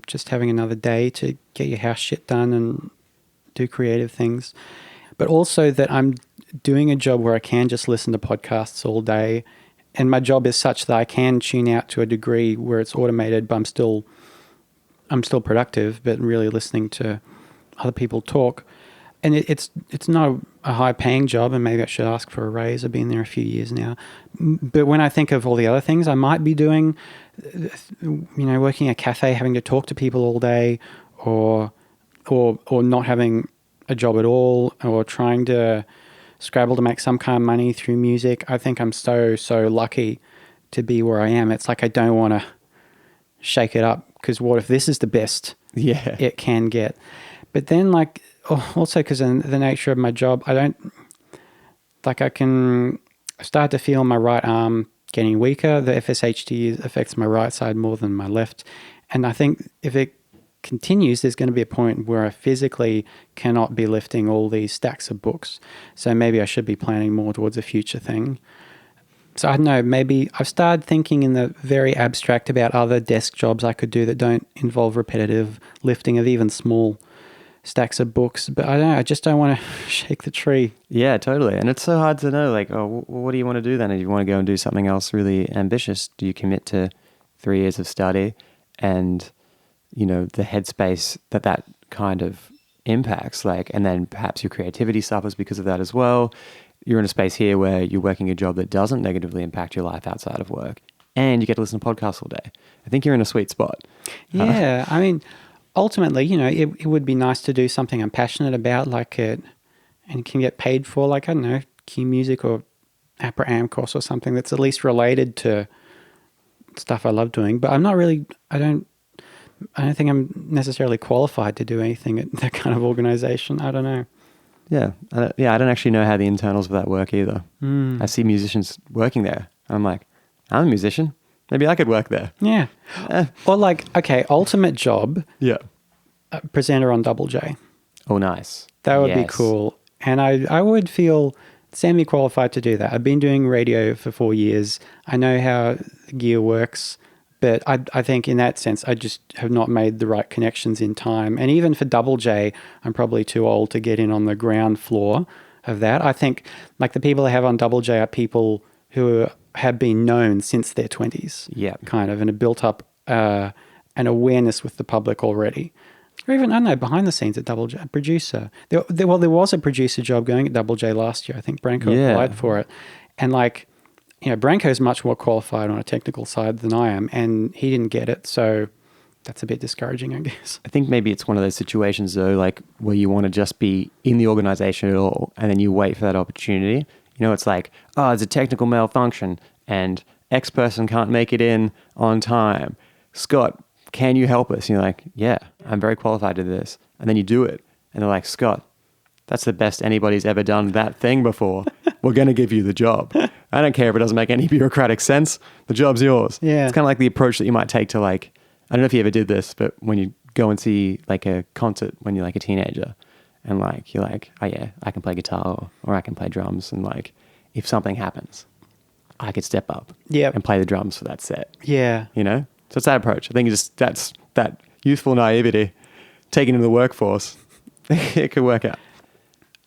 Just having another day to get your house shit done and do creative things. But also that I'm doing a job where I can just listen to podcasts all day. And my job is such that I can tune out to a degree where it's automated, but I'm still productive, but really listening to other people talk. And it's not a high-paying job, and maybe I should ask for a raise. I've been there a few years now. But when I think of all the other things I might be doing, working at a cafe, having to talk to people all day, or not having a job at all, or trying to scrabble to make some kind of money through music, I think I'm so lucky to be where I am. It's like I don't want to shake it up, because what if this is the best it can get? But then also because of the nature of my job, I can start to feel my right arm getting weaker. The FSHD affects my right side more than my left. And I think if it continues, there's going to be a point where I physically cannot be lifting all these stacks of books. So maybe I should be planning more towards a future thing. So I don't know, maybe I've started thinking in the very abstract about other desk jobs I could do that don't involve repetitive lifting of even small stacks of books, but I don't know, I just don't want to shake the tree. Yeah, totally. And it's so hard to know, what do you want to do then? If you want to go and do something else really ambitious, do you commit to 3 years of study and, the headspace that kind of impacts, and then perhaps your creativity suffers because of that as well. You're in a space here where you're working a job that doesn't negatively impact your life outside of work, and you get to listen to podcasts all day. I think you're in a sweet spot. Yeah, I mean, ultimately, it would be nice to do something I'm passionate about, and can get paid for, I don't know, key music or APRA AMCOS or something that's at least related to stuff I love doing. But I'm not really, I don't think I'm necessarily qualified to do anything at that kind of organization. I don't know. Yeah. I don't actually know how the internals of that work either. I see musicians working there. I'm like, I'm a musician. Maybe I could work there. Yeah. Or ultimate job. Yeah. Presenter on Double J. Oh, nice. That would be cool. And I would feel semi-qualified to do that. I've been doing radio for 4 years. I know how gear works, but I think in that sense, I just have not made the right connections in time. And even for Double J, I'm probably too old to get in on the ground floor of that. I think like the people I have on Double J are people who have been known since their 20s, kind of, and have built up an awareness with the public already. Or even, I don't know, behind the scenes at Double J, a producer. There was a producer job going at Double J last year. I think Branko applied for it. And like, Branko is much more qualified on a technical side than I am, and he didn't get it. So that's a bit discouraging, I guess. I think maybe it's one of those situations though, like where you want to just be in the organization at all, and then you wait for that opportunity. It's like, oh, it's a technical malfunction and X person can't make it in on time. Scott, can you help us? And you're like, yeah, I'm very qualified to do this. And then you do it. And they're like, Scott, that's the best anybody's ever done that thing before. We're going to give you the job. I don't care if it doesn't make any bureaucratic sense. The job's yours. Yeah. It's kind of like the approach that you might take to like, I don't know if you ever did this, but when you go and see like a concert when you're like a teenager and like, you're like, oh yeah, I can play guitar or I can play drums. And like, if something happens, I could step up and play the drums for that set. Yeah. So it's that approach. I think that's that youthful naivety taken into the workforce. It could work out.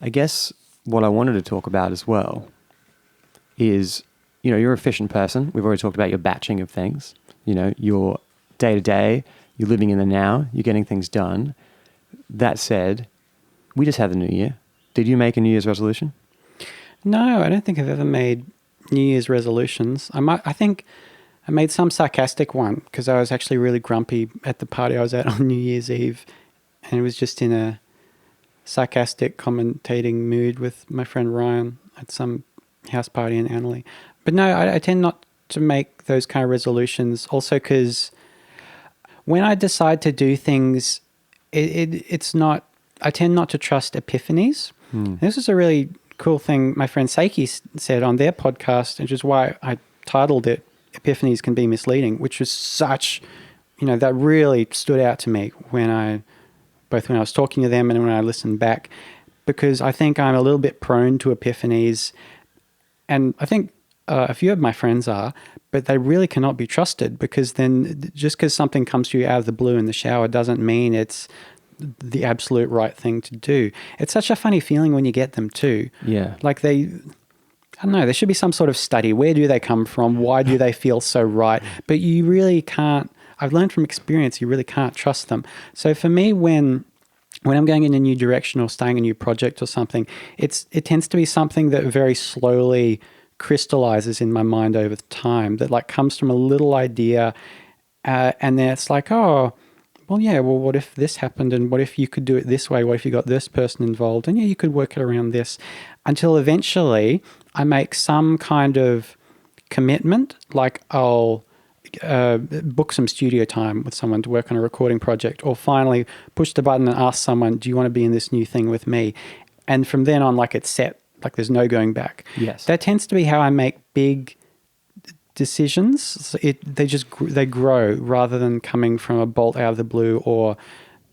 I guess what I wanted to talk about as well is, you're an efficient person. We've already talked about your batching of things. Your day to day, you're living in the now, you're getting things done. That said, we just had the new year. Did you make a New Year's resolution? No, I don't think I've ever made New Year's resolutions. I think I made some sarcastic one because I was actually really grumpy at the party I was at on New Year's Eve, and it was just in a sarcastic commentating mood with my friend Ryan at some house party in Annerley. But no, I tend not to make those kind of resolutions also because when I decide to do things, it's not, I tend not to trust epiphanies. This is a really cool thing my friend Seiki said on their podcast, which is why I titled it Epiphanies Can Be Misleading, which was such, that really stood out to me both when I was talking to them and when I listened back, because I think I'm a little bit prone to epiphanies, and I think a few of my friends are, but they really cannot be trusted, because then just because something comes to you out of the blue in the shower doesn't mean it's the absolute right thing to do. It's such a funny feeling when you get them too. Yeah. Like I don't know, there should be some sort of study. Where do they come from? Why do they feel so right? But you really can't, I've learned from experience, you really can't trust them. So for me, when I'm going in a new direction or starting a new project or something, it tends to be something that very slowly crystallizes in my mind over time, that like comes from a little idea, and then it's like, oh, well, yeah, well, what if this happened, and what if you could do it this way? What if you got this person involved? And yeah, you could work it around this, until eventually I make some kind of commitment, like I'll book some studio time with someone to work on a recording project, or finally push the button and ask someone, do you want to be in this new thing with me? And from then on, like it's set, like there's no going back. Yes. That tends to be how I make big decisions. They grow rather than coming from a bolt out of the blue or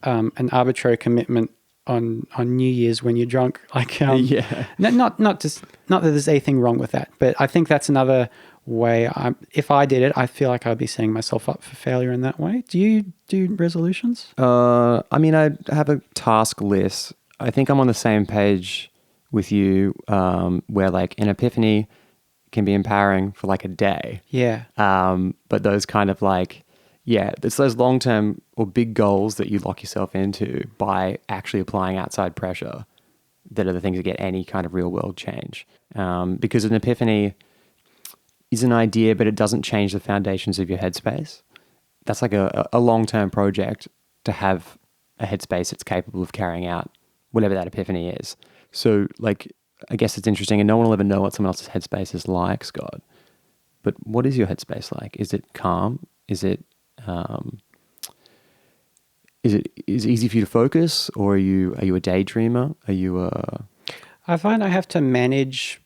an arbitrary commitment on New Year's when you're drunk. Like not that there's anything wrong with that, but I think that's another way. If I did it, I feel like I'd be setting myself up for failure in that way. Do you do resolutions? I mean, I have a task list. I think I'm on the same page with you, where like an epiphany can be empowering for like a day. Yeah. But those kind of like, it's those long-term or big goals that you lock yourself into by actually applying outside pressure that are the things that get any kind of real world change. Because an epiphany is an idea, but it doesn't change the foundations of your headspace. That's like a long-term project to have a headspace that's capable of carrying out whatever that epiphany is. So like, I guess it's interesting, and no one will ever know what someone else's headspace is like, Scott. But what is your headspace like? Is it calm? Is it easy for you to focus, or are you a daydreamer? Are you a... I find I have to manage.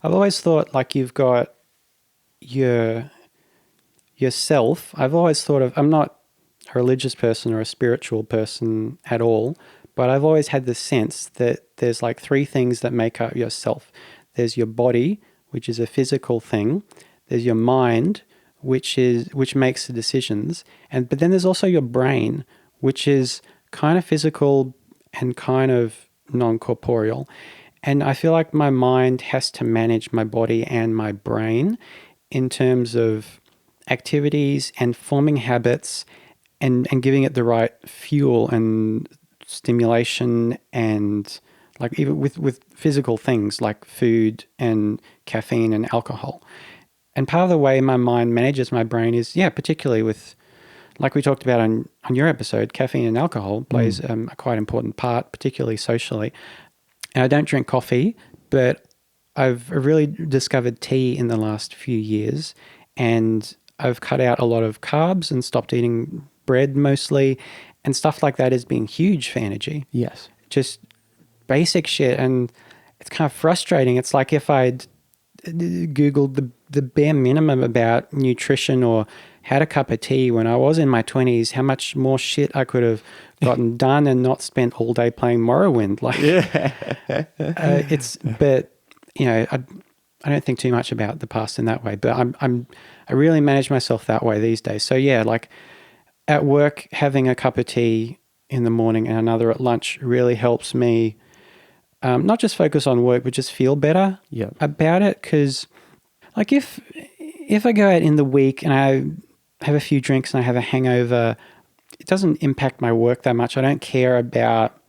I've always thought like you've got yourself. I've always thought of, I'm not a religious person or a spiritual person at all, but I've always had the sense that there's like three things that make up yourself. There's your body, which is a physical thing. There's your mind, which makes the decisions. But then there's also your brain, which is kind of physical and kind of non-corporeal. And I feel like my mind has to manage my body and my brain in terms of activities and forming habits and giving it the right fuel and stimulation, and like even with physical things like food and caffeine and alcohol. And part of the way my mind manages my brain is, particularly with, like we talked about on your episode, caffeine and alcohol plays a quite important part, particularly socially. And I don't drink coffee, but I've really discovered tea in the last few years, and I've cut out a lot of carbs and stopped eating bread mostly, and stuff like that has been huge for energy. Yes. Just basic shit, and it's kind of frustrating. It's like if I'd Googled the bare minimum about nutrition or had a cup of tea when I was in my 20s, how much more shit I could have gotten done and not spent all day playing Morrowind. Like, but you know, I don't think too much about the past in that way, but I really manage myself that way these days. So yeah, like at work, having a cup of tea in the morning and another at lunch really helps me not just focus on work, but just feel better about it. Because like if I go out in the week and I have a few drinks and I have a hangover, it doesn't impact my work that much. I don't care about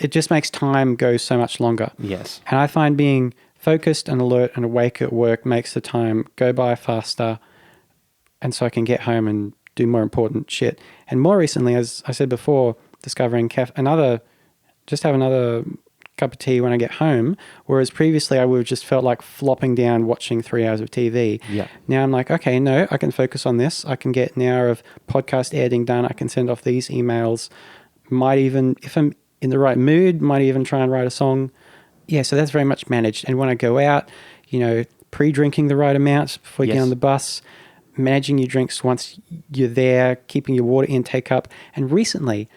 it. Just makes time go so much longer. Yes. And I find being focused and alert and awake at work makes the time go by faster, and so I can get home and do more important shit. And more recently, as I said before, discovering have another cup of tea when I get home, whereas previously I would have just felt like flopping down watching 3 hours of TV. Yeah. Now I'm like, okay, no, I can focus on this. I can get an hour of podcast editing done. I can send off these emails. Might even, if I'm in the right mood, might even try and write a song. Yeah, so that's very much managed. And when I go out, you know, pre-drinking the right amounts before you get on the bus, managing your drinks once you're there, keeping your water intake up. And recently,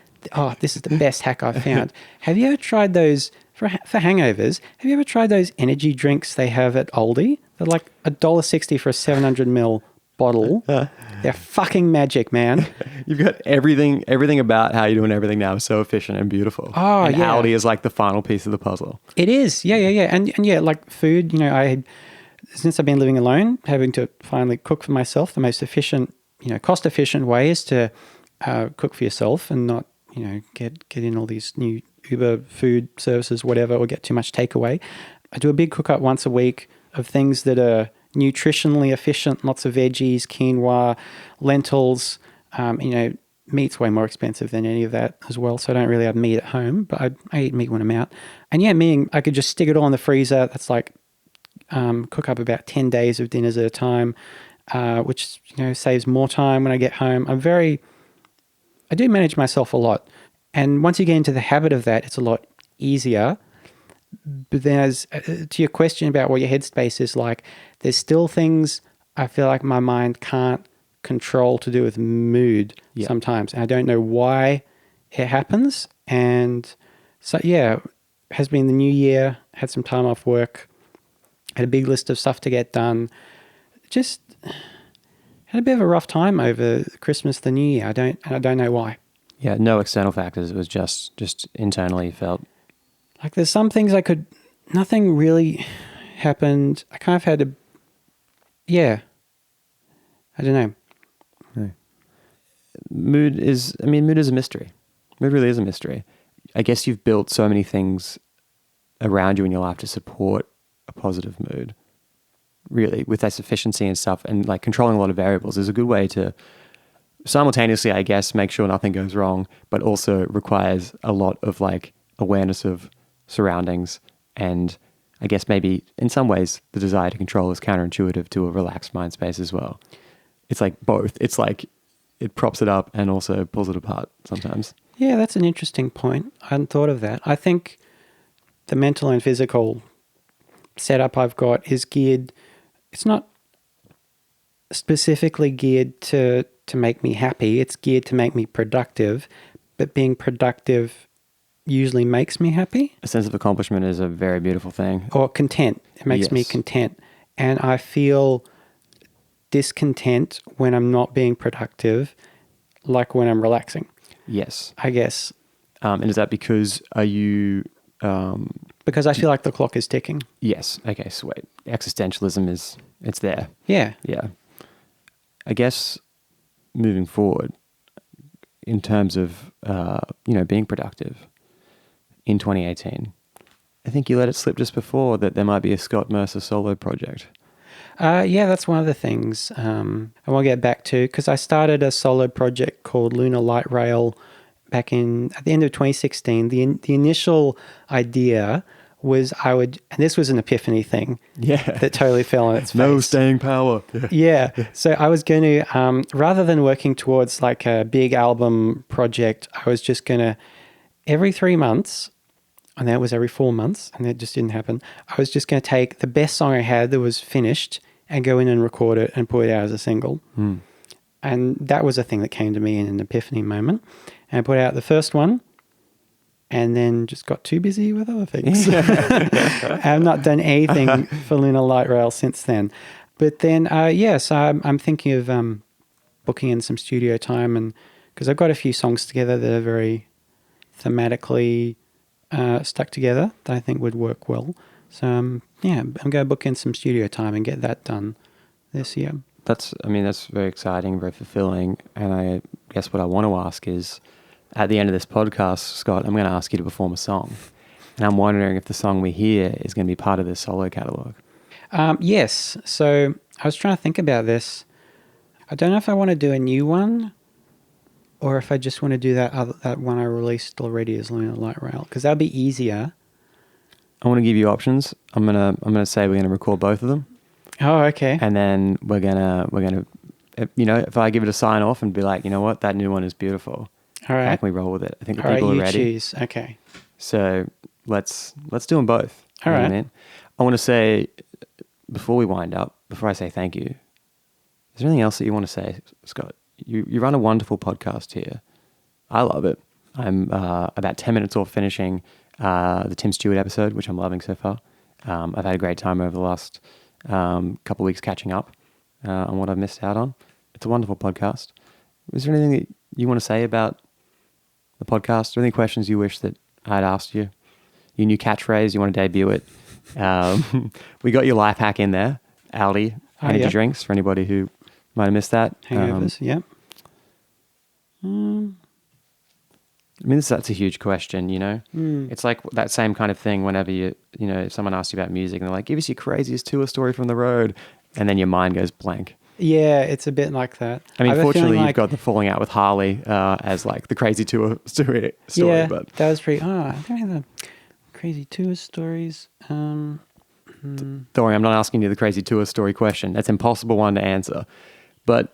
this is the best hack I've found. Have you ever tried those, for hangovers, have you ever tried those energy drinks they have at Aldi? They're like $1.60 for a 700 ml bottle. They're fucking magic, man. You've got everything about how you're doing everything now is so efficient and beautiful. Oh, and yeah. Aldi is like the final piece of the puzzle. It is. Yeah. And yeah, like food, you know, since I've been living alone, having to finally cook for myself, the most efficient, you know, cost-efficient way is to cook for yourself and not, you know, get in all these new Uber food services, whatever, or get too much takeaway. I do a big cook-up once a week of things that are nutritionally efficient, lots of veggies, quinoa, lentils. You know, meat's way more expensive than any of that as well, so I don't really have meat at home, but I eat meat when I'm out. And yeah, meaning I could just stick it all in the freezer. That's like cook up about 10 days of dinners at a time, which, you know, saves more time when I get home. I do manage myself a lot. And once you get into the habit of that, it's a lot easier. But then to your question about what your headspace is like, there's still things I feel like my mind can't control to do with mood sometimes. And I don't know why it happens. And so, yeah, it has been the new year, had some time off work, had a big list of stuff to get done. Just had a bit of a rough time over Christmas, the New Year. I don't know why. Yeah, no external factors. It was just internally felt. Like there's some things nothing really happened. I kind of had to, I don't know. No. Mood is a mystery. Mood really is a mystery. I guess you've built so many things around you in your life to support a positive mood, really, with that sufficiency and stuff, and like controlling a lot of variables is a good way to simultaneously, I guess, make sure nothing goes wrong, but also requires a lot of like awareness of surroundings, and I guess maybe in some ways the desire to control is counterintuitive to a relaxed mind space as well. It's like both. It's like it props it up and also pulls it apart sometimes. Yeah, that's an interesting point. I hadn't thought of that. I think the mental and physical setup I've got is geared, it's not specifically geared to make me happy. It's geared to make me productive, but being productive usually makes me happy. A sense of accomplishment is a very beautiful thing. Or content. It makes me Yes. content. And I feel discontent when I'm not being productive, like when I'm relaxing, Yes. I guess. And is that because are you... Because I feel like the clock is ticking. Yes. Okay, sweet. Existentialism it's there. Yeah. Yeah. I guess moving forward, in terms of, being productive in 2018, I think you let it slip just before that there might be a Scott Mercer solo project. Yeah, that's one of the things I want to get back to, because I started a solo project called Lunar Light Rail back at the end of 2016. The initial idea was and this was an epiphany thing. Yeah. That totally fell on its face. No staying power. Yeah. So I was going to, rather than working towards like a big album project, I was just going to, every 3 months, and that was every 4 months, and that just didn't happen. I was just going to take the best song I had that was finished and go in and record it and put it out as a single. And that was a thing that came to me in an epiphany moment. And I put out the first one and then just got too busy with other things. I've not done anything for Lunar Light Rail since then. But then, so I'm thinking of booking in some studio time, and because I've got a few songs together that are very thematically stuck together that I think would work well. So, I'm going to book in some studio time and get that done this year. That's very exciting, very fulfilling. And I guess what I want to ask is, at the end of this podcast, Scott, I'm going to ask you to perform a song. And I'm wondering if the song we hear is going to be part of this solo catalogue. Yes. So I was trying to think about this. I don't know if I want to do a new one or if I just want to do that one I released already as Lunar Light Rail, because that'll be easier. I want to give you options. I'm gonna say we're gonna record both of them. Oh, okay. And then we're gonna if I give it a sign off and be like, you know what, that new one is beautiful. All right. How can we roll with it? I think the All right, people are you ready. choose. Okay. So let's do them both. All You know right. what I mean? I want to say, before we wind up, before I say thank you, is there anything else that you want to say, Scott? You run a wonderful podcast here. I love it. I'm about 10 minutes off finishing the Tim Stewart episode, which I'm loving so far. I've had a great time over the last couple of weeks catching up on what I've missed out on. It's a wonderful podcast. Is there anything that you want to say about the podcast? Are there any questions you wish that I'd asked you? Your new catchphrase, you want to debut it? We got your life hack in there, Aldi energy drinks, for anybody who might have missed that. Hangovers, yep. That's a huge question, you know? It's like that same kind of thing whenever if someone asks you about music and they're like, give us your craziest tour story from the road, and then your mind goes blank. Yeah, it's a bit like that. I mean, fortunately, you've got the falling out with Harley as like the crazy tour story. Yeah, but that was pretty... I don't have the crazy tour stories. Don't worry, I'm not asking you the crazy tour story question. That's an impossible one to answer. But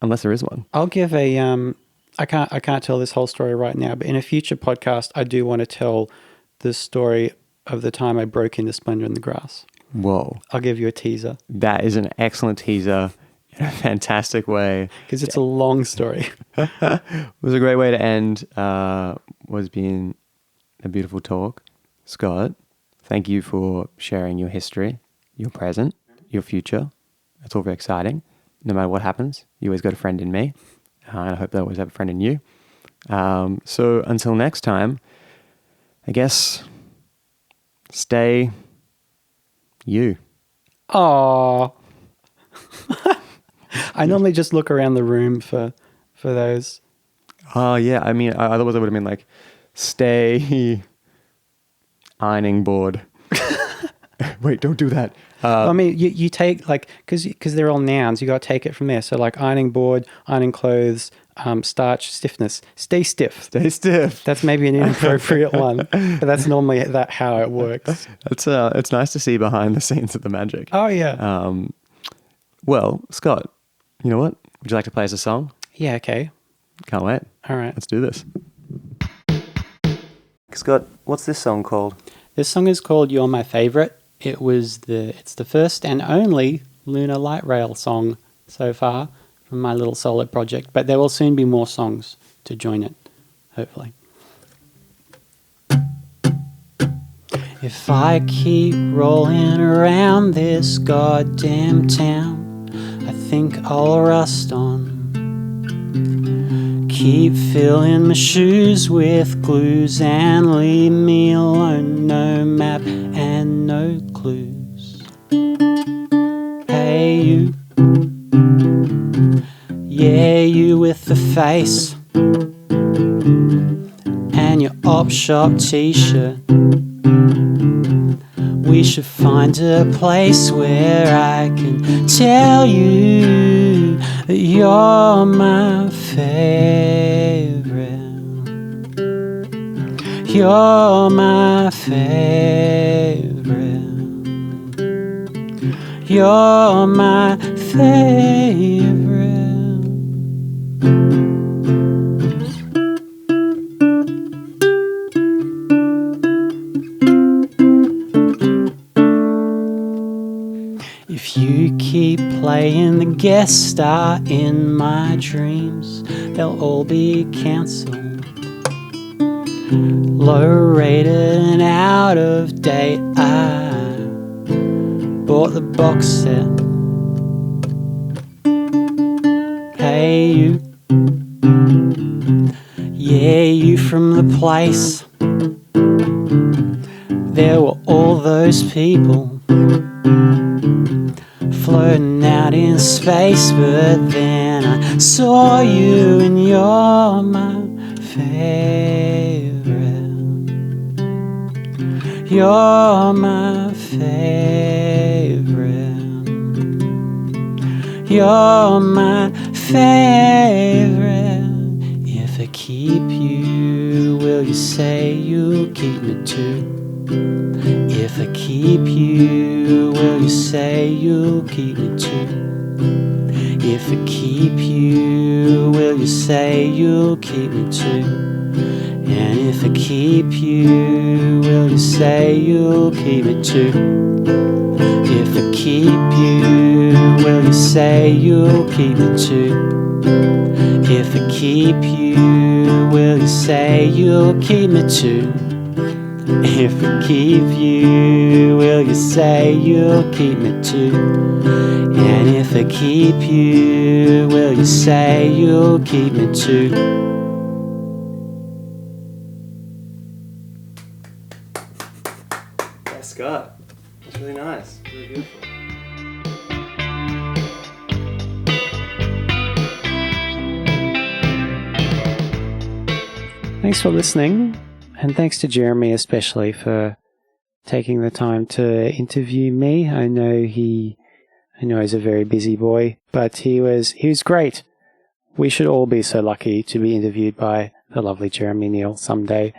unless there is one. I'll give a... I can't tell this whole story right now, but in a future podcast, I do want to tell the story of the time I broke into Splendor in the Grass. Whoa. I'll give you a teaser. That is an excellent teaser in a fantastic way. Because it's a long story. It was a great way to end. Was being a beautiful talk. Scott, thank you for sharing your history, your present, your future. It's all very exciting. No matter what happens, you always got a friend in me. And I hope they always have a friend in you. So until next time, I guess, stay you. Aww. I normally just look around the room for those. Oh, yeah. I mean, otherwise I would have been like, stay ironing board. Wait, don't do that. I mean, you take like, because they're all nouns, you got to take it from there. So like ironing board, ironing clothes, starch, stiffness. Stay stiff. Stay stiff. That's maybe an inappropriate one, but that's normally how it works. It's nice to see behind the scenes of the magic. Oh, yeah. Well, Scott, you know what? Would you like to play us a song? Yeah, okay. Can't wait. All right. Let's do this. Scott, what's this song called? This song is called You're My Favorite. It's the first and only Lunar Light Rail song so far from my little solo project, but there will soon be more songs to join it, hopefully. If I keep rolling around this goddamn town, I think I'll rust on. Keep filling my shoes with glues and leave me alone. No map and no clues. Hey you, yeah you with the face and your op shop t-shirt. We should find a place where I can tell you that you're my favorite. You're my favorite. You're my favorite. If you keep playing the guest star in my dreams, they'll all be cancelled. Low rated and out of date. I bought the box set. Hey you, yeah you from the place. There were all those people floating out in space, but then I saw you and you're my favorite. You're my favorite. You're my favorite. If I keep you, will you say you'll keep me too? If I keep you, will you say you'll keep me too? If I keep you, will you say you'll keep me too? And if I keep you, will you say you'll keep me too? If I keep you, will you say you'll keep me too? If I keep you, will you say you'll keep me too? If I keep you, will you say you'll keep me too? And if I keep you, will you say you'll keep me too? Thanks, Scott. That's really nice. Really beautiful. Thanks for listening, and thanks to Jeremy especially for taking the time to interview me. I know he's a very busy boy, but he was great. We should all be so lucky to be interviewed by the lovely Jeremy Neale someday.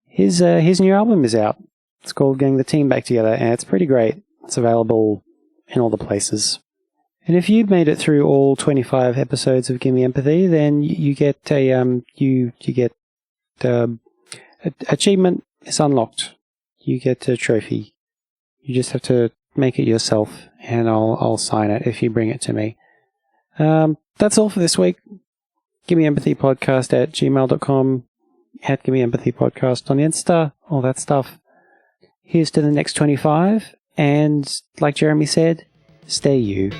His new album is out. It's called Getting the Team Back Together, and it's pretty great. It's available in all the places. And if you've made it through all 25 episodes of Gimme Empathy, then you get achievement is unlocked. You get a trophy. You just have to make it yourself, and I'll sign it if you bring it to me. That's all for this week. Gimme Empathy Podcast at gmail.com, at Gimme Empathy Podcast on Insta, all that stuff. Here's to the next 25, and like Jeremy said, stay you.